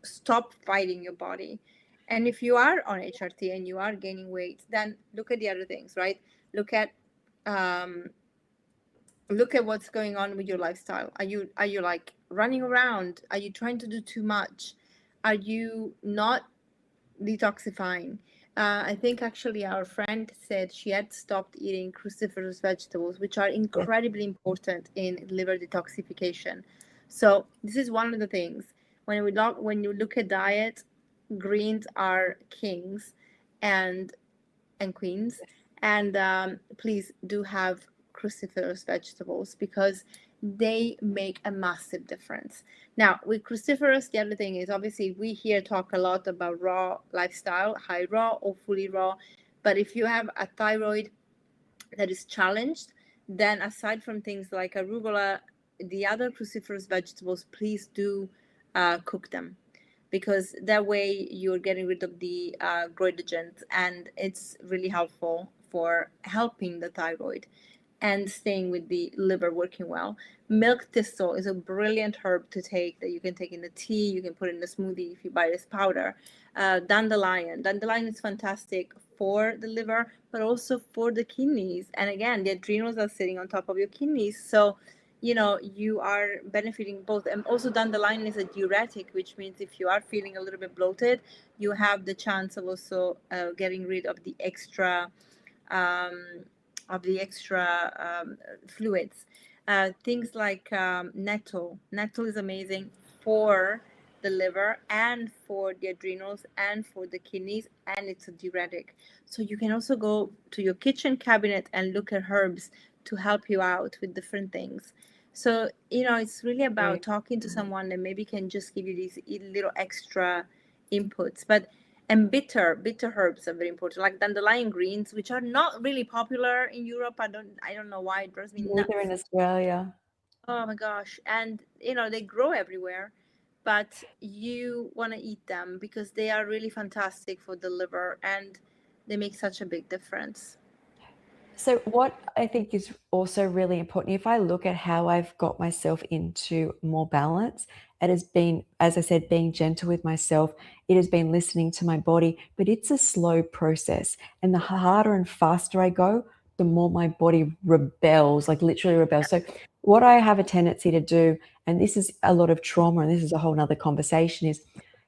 stop fighting your body. And if you are on HRT and you are gaining weight, then look at the other things, right? Look at look at what's going on with your lifestyle. Are you like running around? Are you trying to do too much? Are you not detoxifying? I think actually our friend said she had stopped eating cruciferous vegetables, which are incredibly important in liver detoxification. So this is one of the things. When you look at diet, greens are kings and queens. And please do have cruciferous vegetables because they make a massive difference. Now, with cruciferous, the other thing is obviously we here talk a lot about raw lifestyle, high raw or fully raw. But if you have a thyroid that is challenged, then aside from things like arugula, the other cruciferous vegetables, please do cook them, because that way you're getting rid of the goitrogens, and it's really helpful for helping the thyroid and staying with the liver working well. Milk thistle is a brilliant herb to take, that you can take in the tea, you can put in the smoothie if you buy this powder. Dandelion is fantastic for the liver, but also for the kidneys. And again, the adrenals are sitting on top of your kidneys, so you are benefiting both. And also dandelion is a diuretic, which means if you are feeling a little bit bloated, you have the chance of also getting rid of the extra fluids. Things like nettle is amazing for the liver and for the adrenals and for the kidneys, and it's a diuretic. So you can also go to your kitchen cabinet and look at herbs to help you out with different things. So it's really about talking to someone that maybe can just give you these little extra inputs. And bitter herbs are very important, like dandelion greens, which are not really popular in Europe. I don't know why. It drives me nuts. Neither in Australia. Oh my gosh. And they grow everywhere, but you want to eat them because they are really fantastic for the liver and they make such a big difference. So what I think is also really important, if I look at how I've got myself into more balance, it has been, as I said, being gentle with myself. It has been listening to my body, but it's a slow process. And the harder and faster I go, the more my body rebels, like literally rebels. So what I have a tendency to do, and this is a lot of trauma, and this is a whole nother conversation, is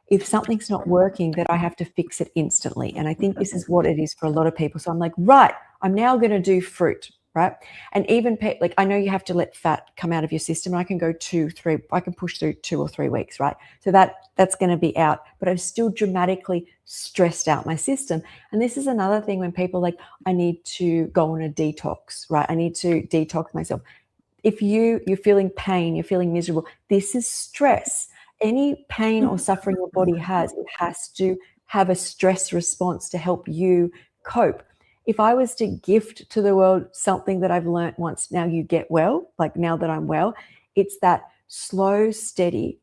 if something's not working, that I have to fix it instantly. And I think this is what it is for a lot of people. So I'm like, right, I'm now going to do fruit, right? And even like, I know you have to let fat come out of your system. I can go 2-3, I can push through 2 or 3 weeks, right? So that's going to be out, but I've still dramatically stressed out my system. And this is another thing when people like, I need to go on a detox, right? I need to detox myself. If you're feeling pain, you're feeling miserable, this is stress. Any pain or suffering your body has, it has to have a stress response to help you cope. If I was to gift to the world something that I've learned once, now you get well, like now that I'm well, it's that slow, steady,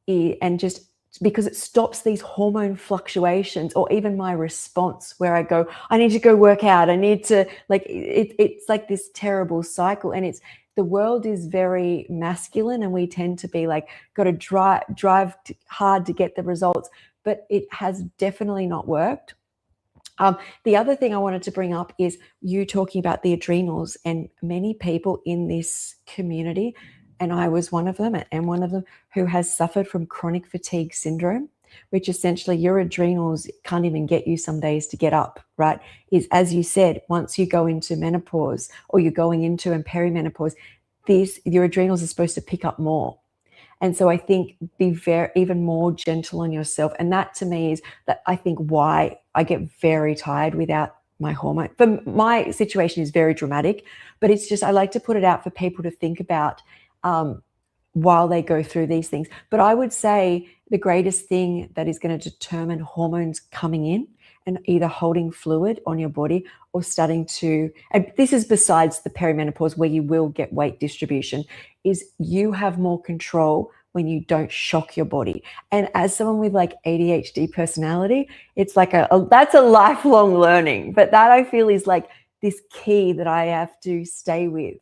and just because it stops these hormone fluctuations, or even my response where I go, I need to go work out. I need to, like, it's like this terrible cycle. And the world is very masculine, and we tend to be like, got to drive hard to get the results, but it has definitely not worked. The other thing I wanted to bring up is you talking about the adrenals, and many people in this community, and I was one of them, and one of them who has suffered from chronic fatigue syndrome, which essentially your adrenals can't even get you some days to get up, right? Is, as you said, once you go into menopause or you're going into and perimenopause, your adrenals are supposed to pick up more. And so I think be even more gentle on yourself. And that to me is that I think why I get very tired without my hormone. But my situation is very dramatic, but it's just, I like to put it out for people to think about while they go through these things. But I would say the greatest thing that is going to determine hormones coming in and either holding fluid on your body or starting to, and this is besides the perimenopause where you will get weight distribution, is you have more control when you don't shock your body. And as someone with like ADHD personality, it's like that's a lifelong learning, but that I feel is like this key that I have to stay with.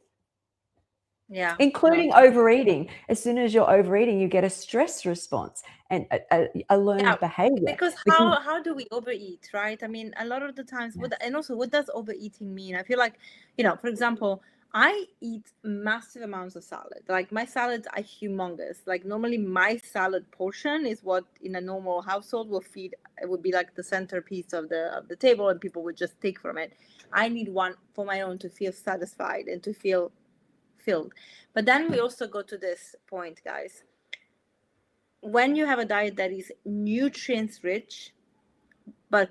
Yeah. including No. overeating. As soon as you're overeating, you get a stress response and a learned Yeah, behavior. because We can, how do we overeat, right? I mean, a lot of the times, and also, what does overeating mean? I feel like, for example, I eat massive amounts of salad. Like my salads are humongous. Like normally, my salad portion is what in a normal household will feed. It would be like the centerpiece of the table, and people would just take from it. I need one for my own to feel satisfied and to feel filled. But then we also go to this point, guys. When you have a diet that is nutrients rich, but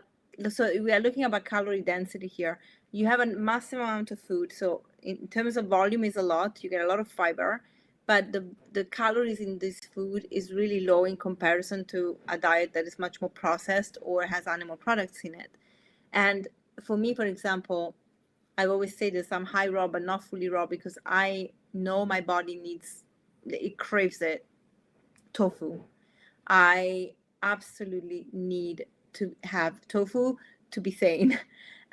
so we are looking about calorie density here, you have a massive amount of food. So in terms of volume is a lot, you get a lot of fiber, but the calories in this food is really low in comparison to a diet that is much more processed or has animal products in it. And for me, for example, I always say this, I'm high raw but not fully raw, because I know my body it craves it. Tofu. I absolutely need to have tofu to be sane.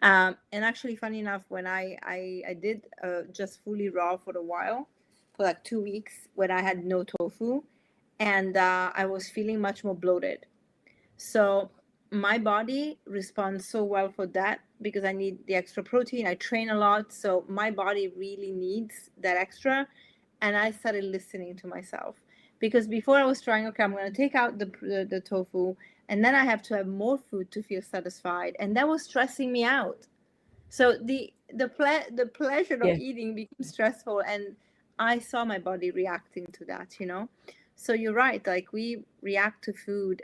And actually, funny enough, when I did just fully raw for a while, for like 2 weeks, when I had no tofu, and I was feeling much more bloated. So my body responds so well for that because I need the extra protein. I train a lot, so my body really needs that extra. And I started listening to myself, because before I was trying, okay, I'm going to take out the tofu, and then I have to have more food to feel satisfied, and that was stressing me out. So the pleasure of yeah, eating became stressful, and I saw my body reacting to that. So you're right, like we react to food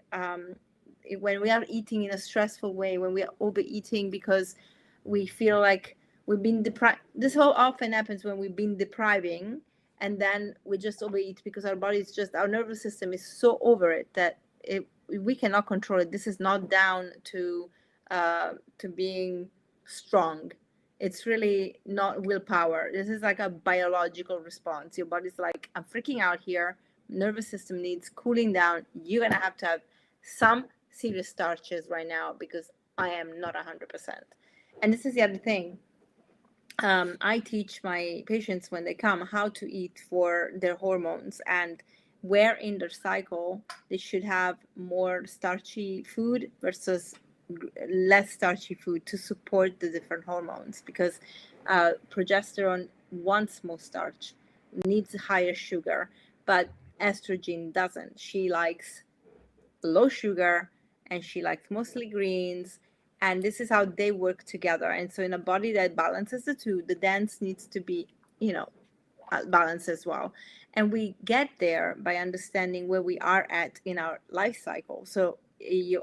when we are eating in a stressful way, when we are overeating because we feel like we've been deprived. This whole often happens when we've been depriving, and then we just overeat because our nervous system is so over it that we cannot control it. This is not down to being strong. It's really not willpower. This is like a biological response. Your body's like, I'm freaking out here. Nervous system needs cooling down. You're gonna have to have some serious starches right now because I am not 100%. And this is the other thing. I teach my patients when they come how to eat for their hormones, and where in their cycle they should have more starchy food versus less starchy food to support the different hormones, because progesterone wants more starch, needs higher sugar, but estrogen doesn't. She likes low sugar, and she likes mostly greens, and this is how they work together. And so in a body that balances the two, the dance needs to be balanced as well. And we get there by understanding where we are at in our life cycle. So a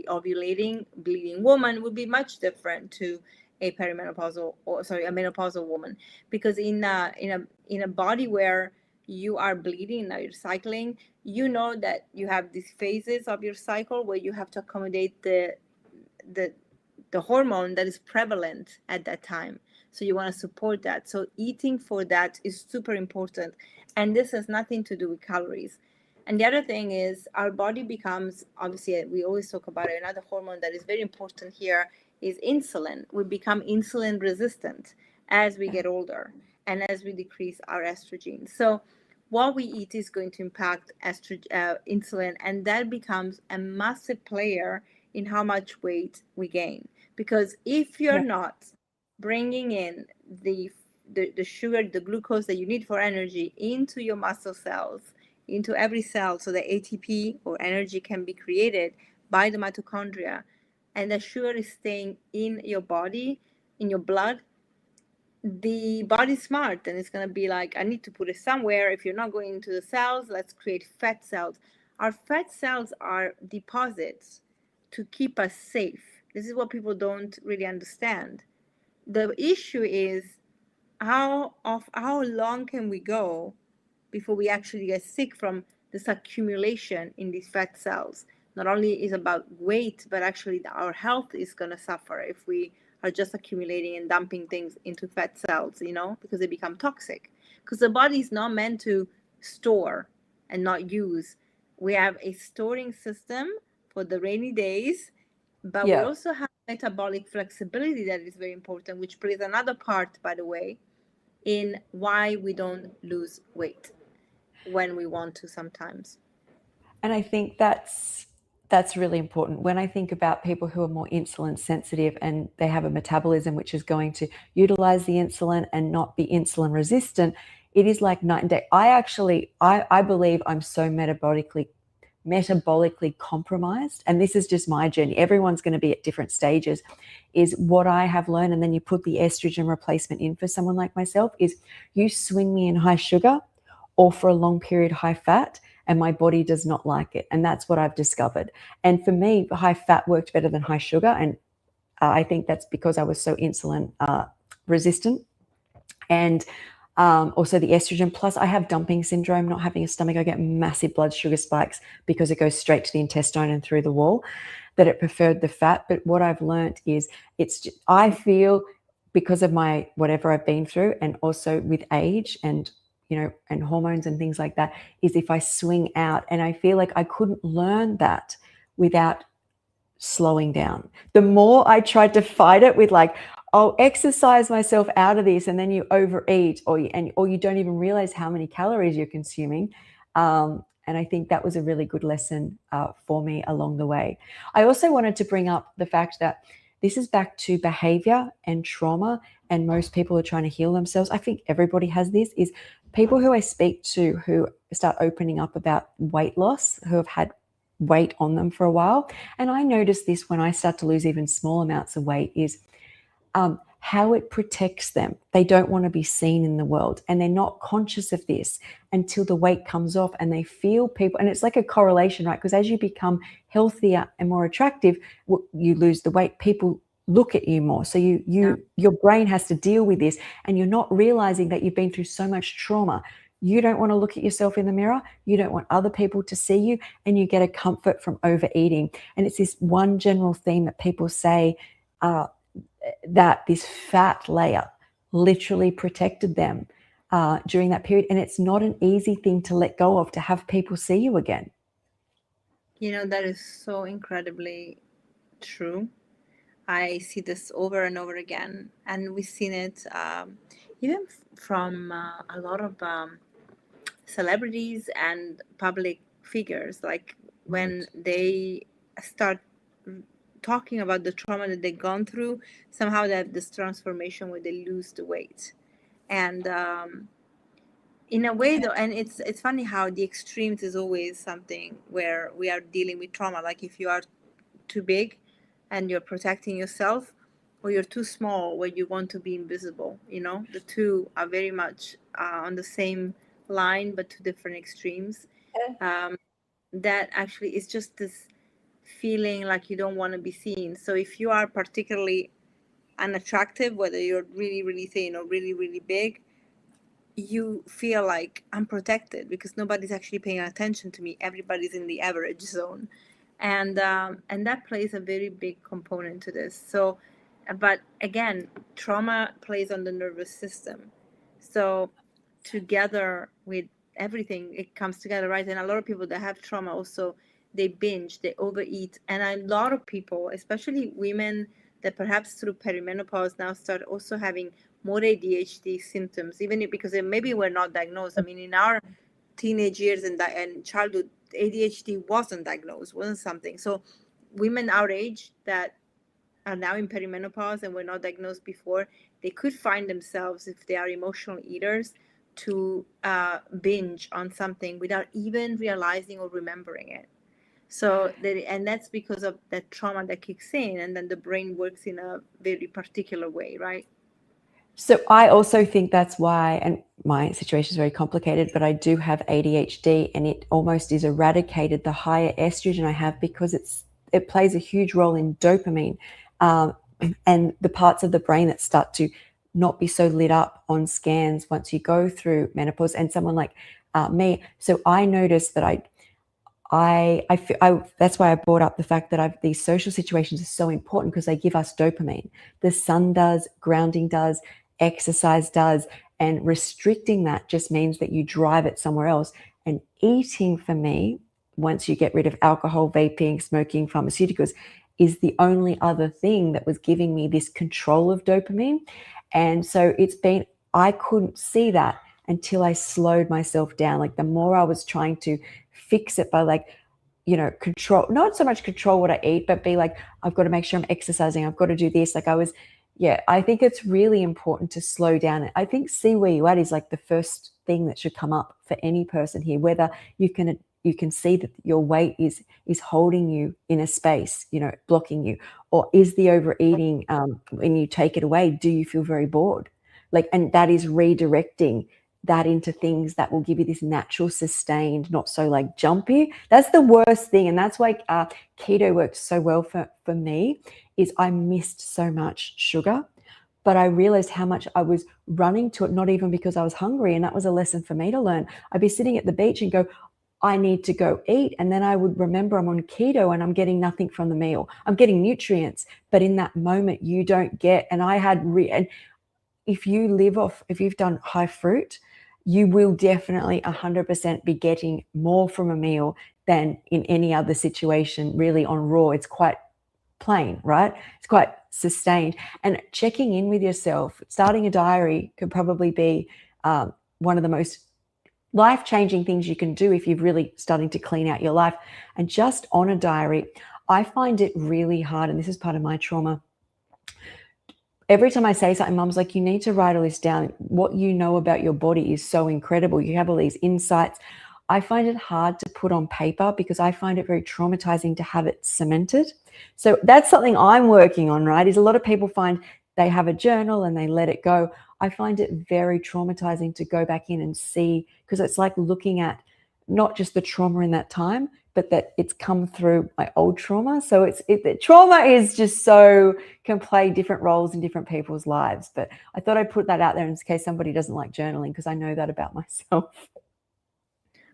ovulating bleeding woman would be much different to a perimenopausal, or sorry, a menopausal woman, because in a body where you are bleeding, now you're cycling, you know that you have these phases of your cycle where you have to accommodate the hormone that is prevalent at that time. So you want to support that. So eating for that is super important. And this has nothing to do with calories. And the other thing is our body becomes, obviously, we always talk about it, another hormone that is very important here is insulin. We become insulin resistant as we get older and as we decrease our estrogen. So what we eat is going to impact insulin, and that becomes a massive player in how much weight we gain. Because if you're not bringing in the sugar, the glucose that you need for energy into your muscle cells, into every cell, so that ATP or energy can be created by the mitochondria, and the sugar is staying in your body, in your blood, the body's smart, and it's going to be like, I need to put it somewhere. If you're not going into the cells, let's create fat cells. Our fat cells are deposits to keep us safe. This is what people don't really understand. The issue is how long can we go before we actually get sick from this accumulation in these fat cells. Not only is about weight, but actually our health is going to suffer if we are just accumulating and dumping things into fat cells, because they become toxic. Because the body is not meant to store and not use. We have a storing system for the rainy days, but we also have metabolic flexibility that is very important, which plays another part, by the way, in why we don't lose weight when we want to sometimes. And I think that's really important. When I think about people who are more insulin sensitive and they have a metabolism which is going to utilize the insulin and not be insulin resistant, it is like night and day. I believe I'm so metabolically compromised, and this is just my journey. Everyone's going to be at different stages. Is what I have learned, and then you put the estrogen replacement in for someone like myself, is you swing me in high sugar or for a long period high fat, and my body does not like it. And that's what I've discovered. And for me, high fat worked better than high sugar. And I think that's because I was so insulin resistant. And also the estrogen. Plus, I have dumping syndrome, not having a stomach. I get massive blood sugar spikes because it goes straight to the intestine and through the wall, that it preferred the fat. But what I've learned is I feel, because of my whatever I've been through, and also with age and and hormones and things like that, is if I swing out, and I feel like I couldn't learn that without slowing down. The more I tried to fight it with like, I'll exercise myself out of this, and then you overeat, or you don't even realize how many calories you're consuming. And I think that was a really good lesson for me along the way. I also wanted to bring up the fact that this is back to behavior and trauma, and most people are trying to heal themselves. I think everybody has this, is people who I speak to who start opening up about weight loss, who have had weight on them for a while. And I notice this when I start to lose even small amounts of weight, is how it protects them. They don't want to be seen in the world, and they're not conscious of this until the weight comes off and they feel people. And it's like a correlation, right? Because as you become healthier and more attractive, you lose the weight, people look at you more. So your brain has to deal with this, and you're not realizing that you've been through so much trauma. You don't want to look at yourself in the mirror. You don't want other people to see you, and you get a comfort from overeating. And it's this one general theme that people say, that this fat layer literally protected them during that period. And it's not an easy thing to let go of, to have people see you again. That is so incredibly true. I see this over and over again, and we've seen it even from a lot of celebrities and public figures. Like when they start talking about the trauma that they've gone through, somehow they have this transformation where they lose the weight. And in a way, though, and it's funny how the extremes is always something where we are dealing with trauma. Like if you are too big and you're protecting yourself, or you're too small where you want to be invisible, the two are very much on the same line, but to different extremes. That actually is just this feeling like you don't want to be seen. So if you are particularly unattractive, whether you're really, really thin or really, really big, you feel like I'm protected because nobody's actually paying attention to me. Everybody's in the average zone. And that plays a very big component to this. So, but again, trauma plays on the nervous system. So together with everything, it comes together, right? And a lot of people that have trauma also, they binge, they overeat. And a lot of people, especially women that perhaps through perimenopause now start also having more ADHD symptoms, even because maybe we're not diagnosed. I mean, in our teenage years and childhood, ADHD wasn't diagnosed, wasn't something. So women our age that are now in perimenopause and were not diagnosed before, they could find themselves, if they are emotional eaters, to binge on something without even realizing or remembering it. So and that's because of that trauma that kicks in, and then the brain works in a very particular way, right? So I also think that's why, and my situation is very complicated, but I do have ADHD, and it almost is eradicated the higher estrogen I have, because it plays a huge role in dopamine and the parts of the brain that start to not be so lit up on scans once you go through menopause. And someone like me, so I noticed that that's why I brought up the fact that these social situations are so important, because they give us dopamine. The sun does, grounding does, exercise does, and restricting that just means that you drive it somewhere else. And eating, for me, once you get rid of alcohol, vaping, smoking, pharmaceuticals, is the only other thing that was giving me this control of dopamine. And so it's been I couldn't see that until I slowed myself down. Like the more I was trying to fix it by like, control, not so much control what I eat, but be like, I've got to make sure I'm exercising. I've got to do this. Like I think it's really important to slow down. I think see where you at is like the first thing that should come up for any person here, whether you can see that your weight is holding you in a space, blocking you, or is the overeating, when you take it away, do you feel very bored? Like, and that is redirecting that into things that will give you this natural, sustained, not so like jumpy. That's the worst thing. And that's why keto works so well for me, is I missed so much sugar, but I realized how much I was running to it, not even because I was hungry. And that was a lesson for me to learn. I'd be sitting at the beach and go, I need to go eat. And then I would remember I'm on keto and I'm getting nothing from the meal. I'm getting nutrients, but in that moment you don't get, and I had, and if you've done high fruit, you will definitely 100% be getting more from a meal than in any other situation really on raw. It's quite plain, right? It's quite sustained. And checking in with yourself, starting a diary could probably be one of the most life-changing things you can do if you're really starting to clean out your life. And just on a diary, I find it really hard, and this is part of my trauma. Every time I say something, Mum's like, you need to write all this down. What you know about your body is so incredible. You have all these insights. I find it hard to put on paper because I find it very traumatizing to have it cemented. So that's something I'm working on, right? Is a lot of people find they have a journal and they let it go. I find it very traumatizing to go back in and see, because it's like looking at not just the trauma in that time, but that it's come through my old trauma. So trauma is just can play different roles in different people's lives. But I thought I'd put that out there in case somebody doesn't like journaling, because I know that about myself.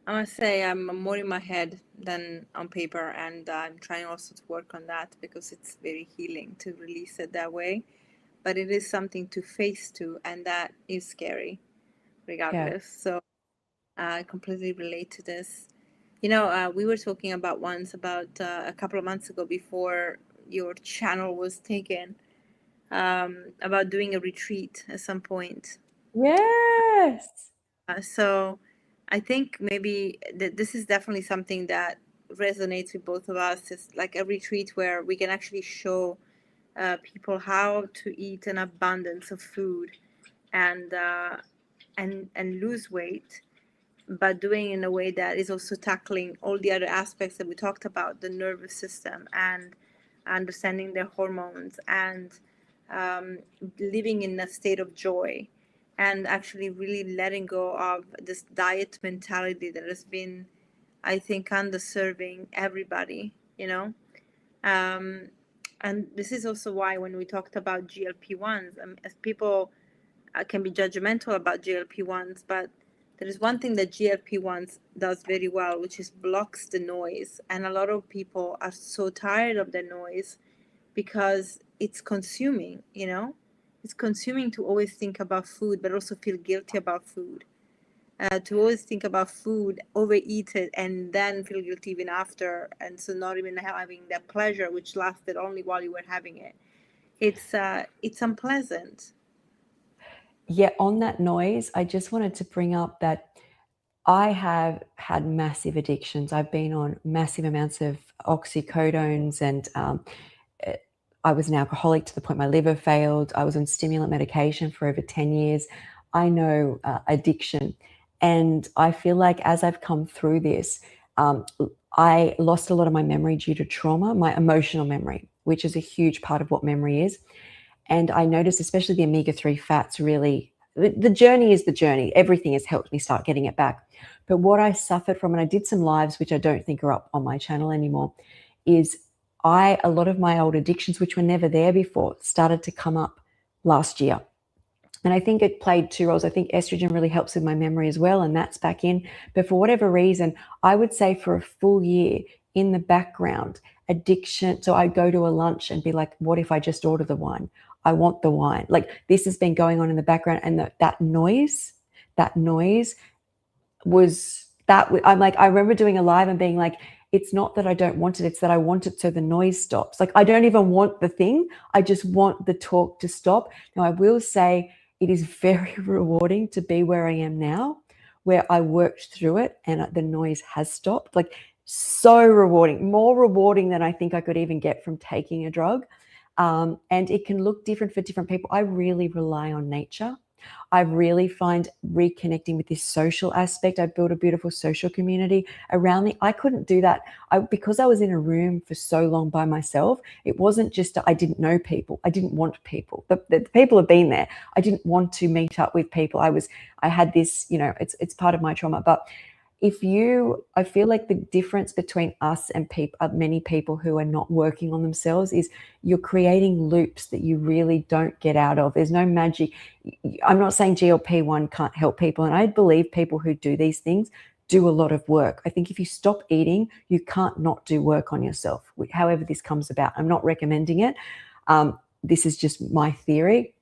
I must say I'm more in my head than on paper, and I'm trying also to work on that because it's very healing to release it that way. But it is something to face to, and that is scary regardless. Yeah. So I completely relate to this. We were talking about a couple of months ago before your channel was taken, about doing a retreat at some point. Yes. So I think maybe this is definitely something that resonates with both of us. It's like a retreat where we can actually show people how to eat an abundance of food and lose weight, but doing it in a way that is also tackling all the other aspects that we talked about, the nervous system and understanding their hormones and living in a state of joy, and actually really letting go of this diet mentality that has been, I think, underserving everybody, and this is also why when we talked about GLP-1s, as people can be judgmental about GLP-1s, but there is one thing that GLP-1s does very well, which is blocks the noise. And a lot of people are so tired of the noise because it's consuming, It's consuming to always think about food, but also feel guilty about food. To always think about food, overeat it, and then feel guilty even after. And so not even having that pleasure, which lasted only while you were having it. It's unpleasant. Yeah, on that noise, I just wanted to bring up that I have had massive addictions. I've been on massive amounts of oxycodones, and I was an alcoholic to the point my liver failed. I was on stimulant medication for over 10 years. I know addiction. And I feel like as I've come through this, I lost a lot of my memory due to trauma, my emotional memory, which is a huge part of what memory is. And I noticed, especially the omega-3 fats, really, the journey is the journey. Everything has helped me start getting it back. But what I suffered from, and I did some lives, which I don't think are up on my channel anymore, is a lot of my old addictions, which were never there before, started to come up last year. And I think it played two roles. I think estrogen really helps with my memory as well, and that's back in. But for whatever reason, I would say for a full year in the background, addiction. So I'd go to a lunch and be like, what if I just order the wine? I want the wine. Like, this has been going on in the background. And that noise was that. I'm like, I remember doing a live and being like, it's not that I don't want it, it's that I want it so the noise stops. Like, I don't even want the thing. I just want the talk to stop. Now, I will say, it is very rewarding to be where I am now, where I worked through it and the noise has stopped. Like, so rewarding, more rewarding than I think I could even get from taking a drug. And it can look different for different people. I really rely on nature. I really find reconnecting with this social aspect. I built a beautiful social community around me. I couldn't do that because I was in a room for so long by myself. It wasn't just I didn't know people. I didn't want people. The people have been there. I didn't want to meet up with people. I had this, it's part of my trauma. But I feel like the difference between us and many people who are not working on themselves is you're creating loops that you really don't get out of. There's no magic. I'm not saying GLP-1 can't help people, and I believe people who do these things do a lot of work. I think if you stop eating, you can't not do work on yourself, however this comes about. I'm not recommending it. This is just my theory.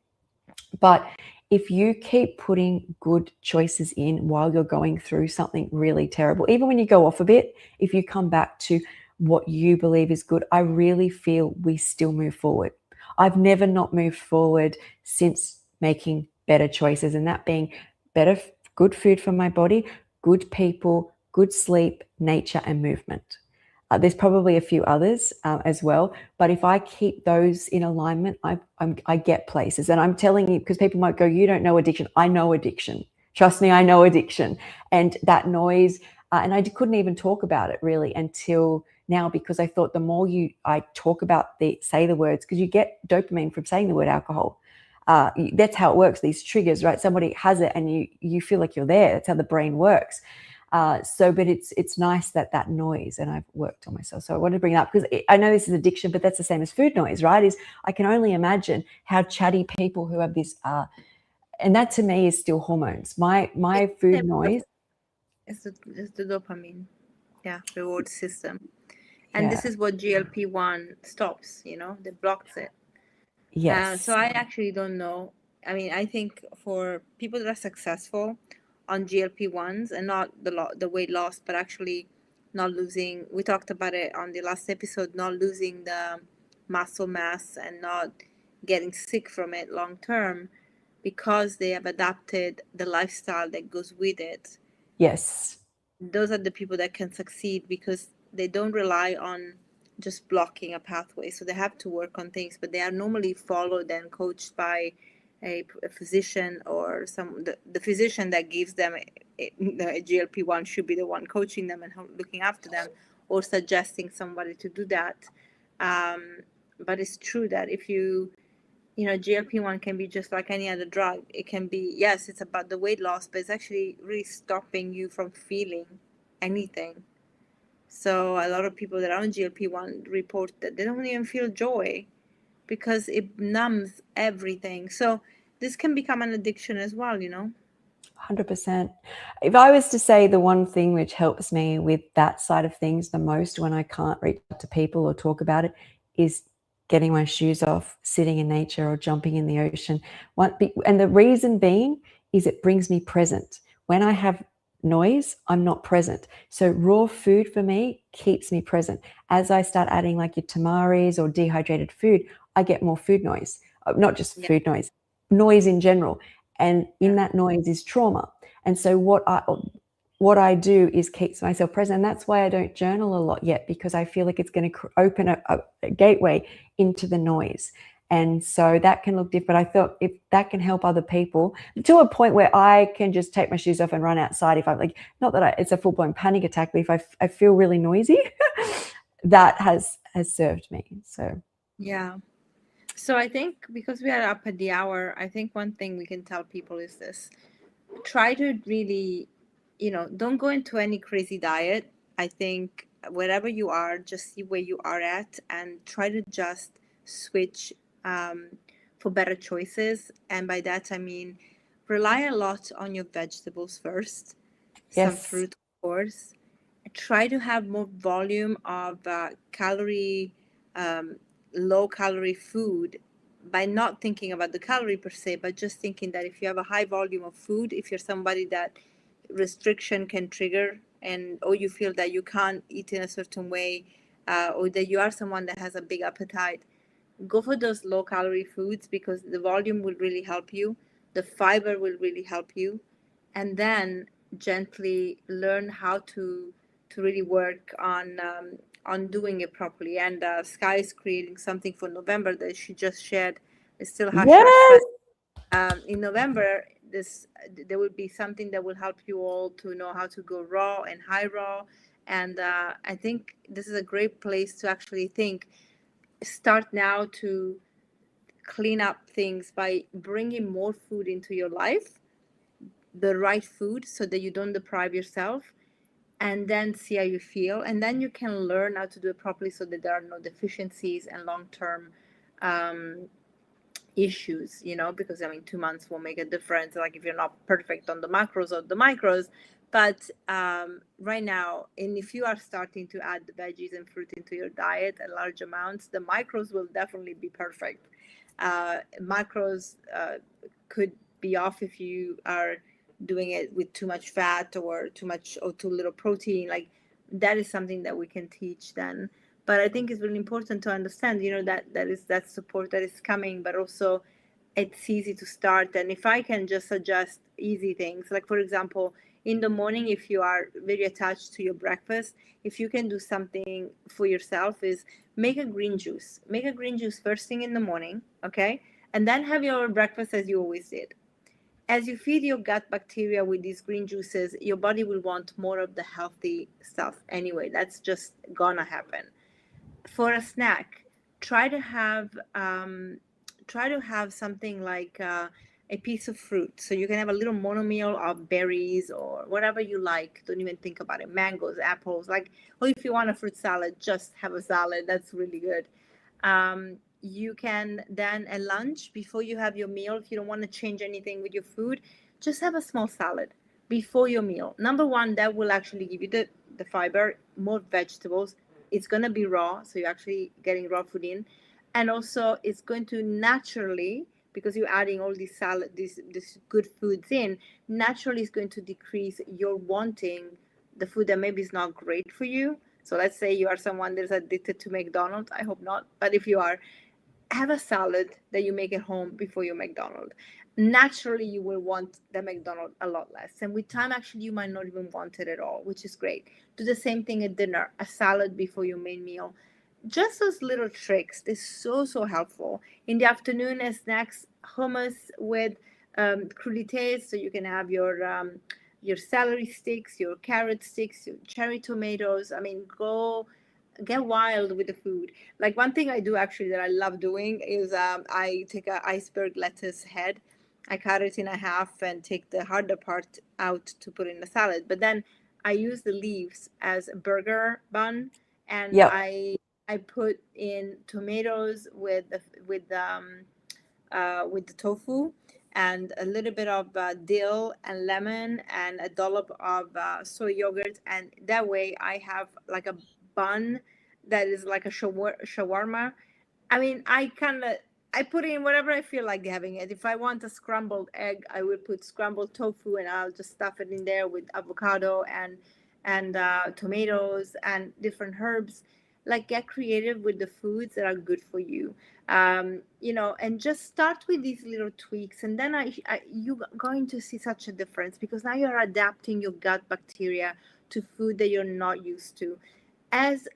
But if you keep putting good choices in while you're going through something really terrible, even when you go off a bit, if you come back to what you believe is good, I really feel we still move forward. I've never not moved forward since making better choices, and that being good food for my body, good people, good sleep, nature, and movement. There's probably a few others as well, but if I keep those in alignment, I get places. And I'm telling you, because people might go, you don't know addiction. I know addiction. Trust me, I know addiction. And that noise, and I couldn't even talk about it really until now, because I thought the more I talk about say the words, because you get dopamine from saying the word alcohol. That's how it works, these triggers, right? Somebody has it and you feel like you're there. That's how the brain works. But it's nice that noise, and I've worked on myself. So I wanted to bring it up because I know this is addiction, but that's the same as food noise, right? I can only imagine how chatty people who have this are. And that to me is still hormones. My food noise. It's the dopamine, reward system. And this is what GLP-1 stops, they blocks it. Yes. So I actually don't know. I mean, I think for people that are successful on GLP-1s and not the weight loss, but actually not losing, we talked about it on the last episode, not losing the muscle mass and not getting sick from it long term, because they have adapted the lifestyle that goes with it. Yes. Those are the people that can succeed because they don't rely on just blocking a pathway. So they have to work on things, but they are normally followed and coached by a physician or the physician that gives them a GLP-1 should be the one coaching them and looking after them or suggesting somebody to do that. But it's true that if GLP-1 can be just like any other drug. It can be, yes, it's about the weight loss, but it's actually really stopping you from feeling anything. So a lot of people that are on GLP-1 report that they don't even feel joy because it numbs everything. So this can become an addiction as well, 100%. If I was to say the one thing which helps me with that side of things the most when I can't reach out to people or talk about it is getting my shoes off, sitting in nature or jumping in the ocean. And the reason being is it brings me present. When I have noise, I'm not present. So raw food for me keeps me present. As I start adding like your tamaris or dehydrated food, I get more food noise, not just food noise in general. And in that noise is trauma. And so what I do is keeps myself present. And that's why I don't journal a lot yet, because I feel like it's going to open a gateway into the noise. And so that can look different. I thought if that can help other people to a point where I can just take my shoes off and run outside. If I'm like, not that it's a full-blown panic attack, but if I feel really noisy, that has served me. So yeah. So I think because we are up at the hour, I think one thing we can tell people is this: try to really, don't go into any crazy diet. I think wherever you are, just see where you are at and try to just switch for better choices. And by that, I mean, rely a lot on your vegetables first, some fruit, of course. Try to have more volume of low calorie food by not thinking about the calorie per se, but just thinking that if you have a high volume of food, if you're somebody that restriction can trigger or you feel that you can't eat in a certain way, or that you are someone that has a big appetite, go for those low calorie foods because the volume will really help you. The fiber will really help you. And then gently learn how to really work on doing it properly. And Sky is creating something for November that she just shared. It's still hush hush, Yes. but in November, there will be something that will help you all to know how to go raw and high raw. And I think this is a great place to actually start now to clean up things by bringing more food into your life, the right food, so that you don't deprive yourself, and then see how you feel. And then you can learn how to do it properly so that there are no deficiencies and long-term issues, because 2 months will make a difference, like if you're not perfect on the macros or the micros. But right now, and if you are starting to add the veggies and fruit into your diet at large amounts, the micros will definitely be perfect. Macros could be off if you are doing it with too much fat or too little protein. Like, that is something that we can teach then. But I think it's really important to understand, that support that is coming, but also it's easy to start. And if I can just suggest easy things, like for example, in the morning, if you are very attached to your breakfast, if you can do something for yourself, is make a green juice. Make a green juice first thing in the morning, okay? And then have your breakfast as you always did. As you feed your gut bacteria with these green juices, your body will want more of the healthy stuff anyway. That's just gonna happen. For a snack, try to have something like a piece of fruit. So you can have a little monomeal of berries or whatever you like. Don't even think about it. Mangoes, apples, or if you want a fruit salad, just have a salad. That's really good. You can then, at lunch, before you have your meal, if you don't want to change anything with your food, just have a small salad before your meal. Number one, that will actually give you the fiber, more vegetables. It's going to be raw, so you're actually getting raw food in. And also, it's going to naturally, because you're adding all these these good foods in, naturally it's going to decrease your wanting the food that maybe is not great for you. So let's say you are someone that's addicted to McDonald's. I hope not. But if you are, have a salad that you make at home before your McDonald's. Naturally, you will want the McDonald's a lot less. And with time, actually, you might not even want it at all, which is great. Do the same thing at dinner, a salad before your main meal. Just those little tricks, they're so, so helpful. In the afternoon, as snacks, hummus with crudités, so you can have your celery sticks, your carrot sticks, your cherry tomatoes. Go get wild with the food. Like, one thing I do actually that I love doing is I take an iceberg lettuce head, I cut it in half and take the harder part out to put in the salad. But then I use the leaves as a burger bun, and Yep. I put in tomatoes with the tofu, and a little bit of dill and lemon and a dollop of soy yogurt, and that way I have like a bun that is like a shawarma. I put in whatever I feel like having it. If I want a scrambled egg, I will put scrambled tofu, and I'll just stuff it in there with avocado and tomatoes and different herbs. Like, get creative with the foods that are good for you, and just start with these little tweaks, and then you're going to see such a difference, because now you're adapting your gut bacteria to food that you're not used to. As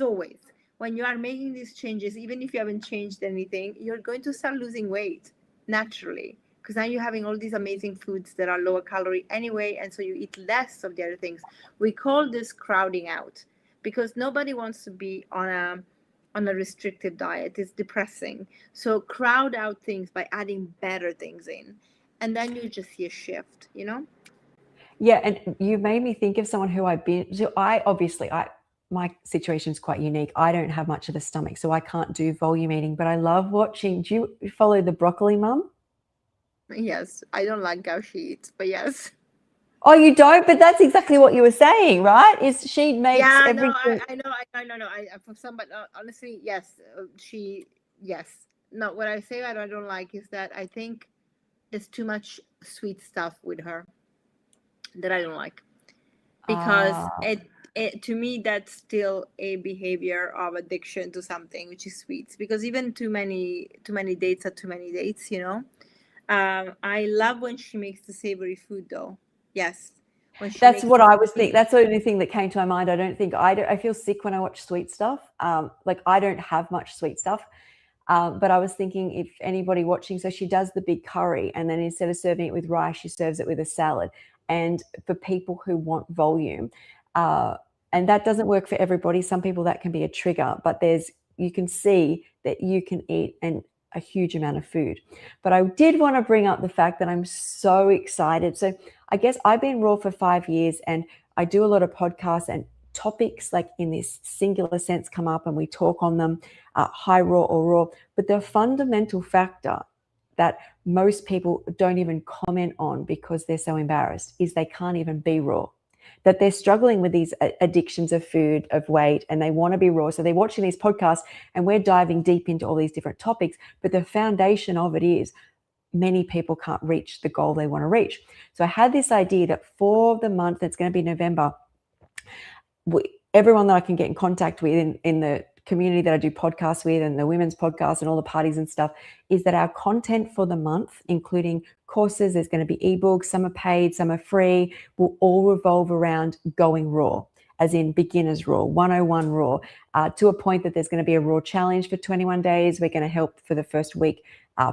always, when you are making these changes, even if you haven't changed anything, you're going to start losing weight naturally, because now you're having all these amazing foods that are lower calorie anyway, and so you eat less of the other things. We call this crowding out, because nobody wants to be on a restrictive diet. It's depressing. So crowd out things by adding better things in, and then you just see a shift, Yeah, and you made me think of someone who I've been. So my situation is quite unique. I don't have much of a stomach, so I can't do volume eating. But I love watching. Do you follow the Broccoli Mum? Yes, I don't like how she eats, but yes. Oh, you don't? But that's exactly what you were saying, right? Is she makes everything. No, I know. I for somebody, honestly, yes, yes. No, what I say I don't like is that I think there's too much sweet stuff with her that I don't like, because it to me, that's still a behavior of addiction to something, which is sweets. Because even too many dates are too many dates, I love when she makes the savory food, though. Yes. When she That's makes what the I was savory thinking. That's the only thing that came to my mind. I feel sick when I watch sweet stuff. Like I don't have much sweet stuff. But I was thinking if anybody watching, so she does the big curry and then instead of serving it with rice, she serves it with a salad. And for people who want volume, and that doesn't work for everybody. Some people that can be a trigger, but you can see that you can eat a huge amount of food. But I did want to bring up the fact that I'm so excited. So I guess I've been raw for 5 years and I do a lot of podcasts and topics like in this singular sense come up and we talk on them, high raw or raw. But the fundamental factor that most people don't even comment on because they're so embarrassed is they can't even be raw. That they're struggling with these addictions of food, of weight, and they want to be raw. So they're watching these podcasts and we're diving deep into all these different topics. But the foundation of it is many people can't reach the goal they want to reach. So I had this idea that for the month, that's going to be November, everyone that I can get in contact with in the community that I do podcasts with and the women's podcast and all the parties and stuff, is that our content for the month, including courses, there's going to be ebooks, some are paid, some are free, will all revolve around going raw, as in beginners raw, 101 raw, to a point that there's going to be a raw challenge for 21 days. We're going to help for the first week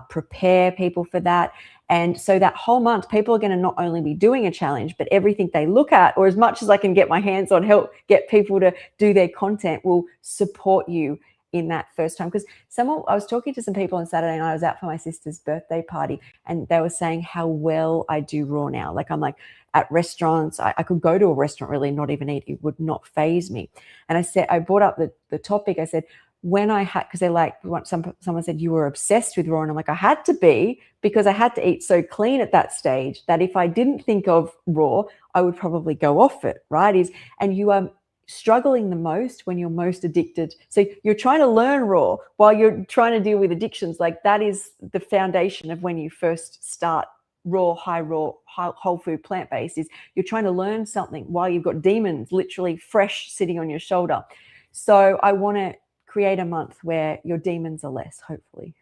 prepare people for that. And so that whole month, people are going to not only be doing a challenge, but everything they look at, or as much as I can get my hands on, help get people to do their content, will support you in that first time. Because I was talking to some people on Saturday night, I was out for my sister's birthday party, and they were saying how well I do raw now. Like I'm like at restaurants, I could go to a restaurant really not even eat. It would not faze me. And I brought up the topic. I said, when I had, because they're like, someone said you were obsessed with raw, and I'm like, I had to be, because I had to eat so clean at that stage that if I didn't think of raw, I would probably go off it, right? And you are struggling the most when you're most addicted. So you're trying to learn raw while you're trying to deal with addictions. Like that is the foundation of when you first start raw, high raw, whole food, plant-based, is you're trying to learn something while you've got demons literally fresh sitting on your shoulder. So I want to create a month where your demons are less, hopefully.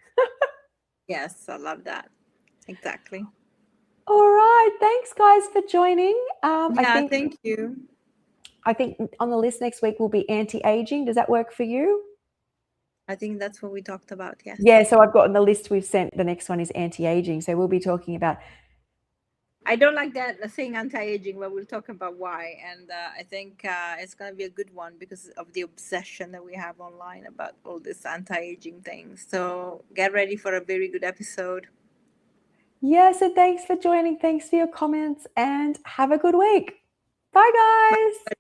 Yes, I love that. Exactly. All right. Thanks, guys, for joining. Thank you. I think on the list next week will be anti-aging. Does that work for you? I think that's what we talked about, yes. Yeah, so I've got on the list we've sent, the next one is anti-aging. So we'll be talking about... I don't like that saying anti-aging, but we'll talk about why. And I think it's going to be a good one because of the obsession that we have online about all this anti-aging things. So get ready for a very good episode. Yeah, so thanks for joining. Thanks for your comments and have a good week. Bye, guys. Bye.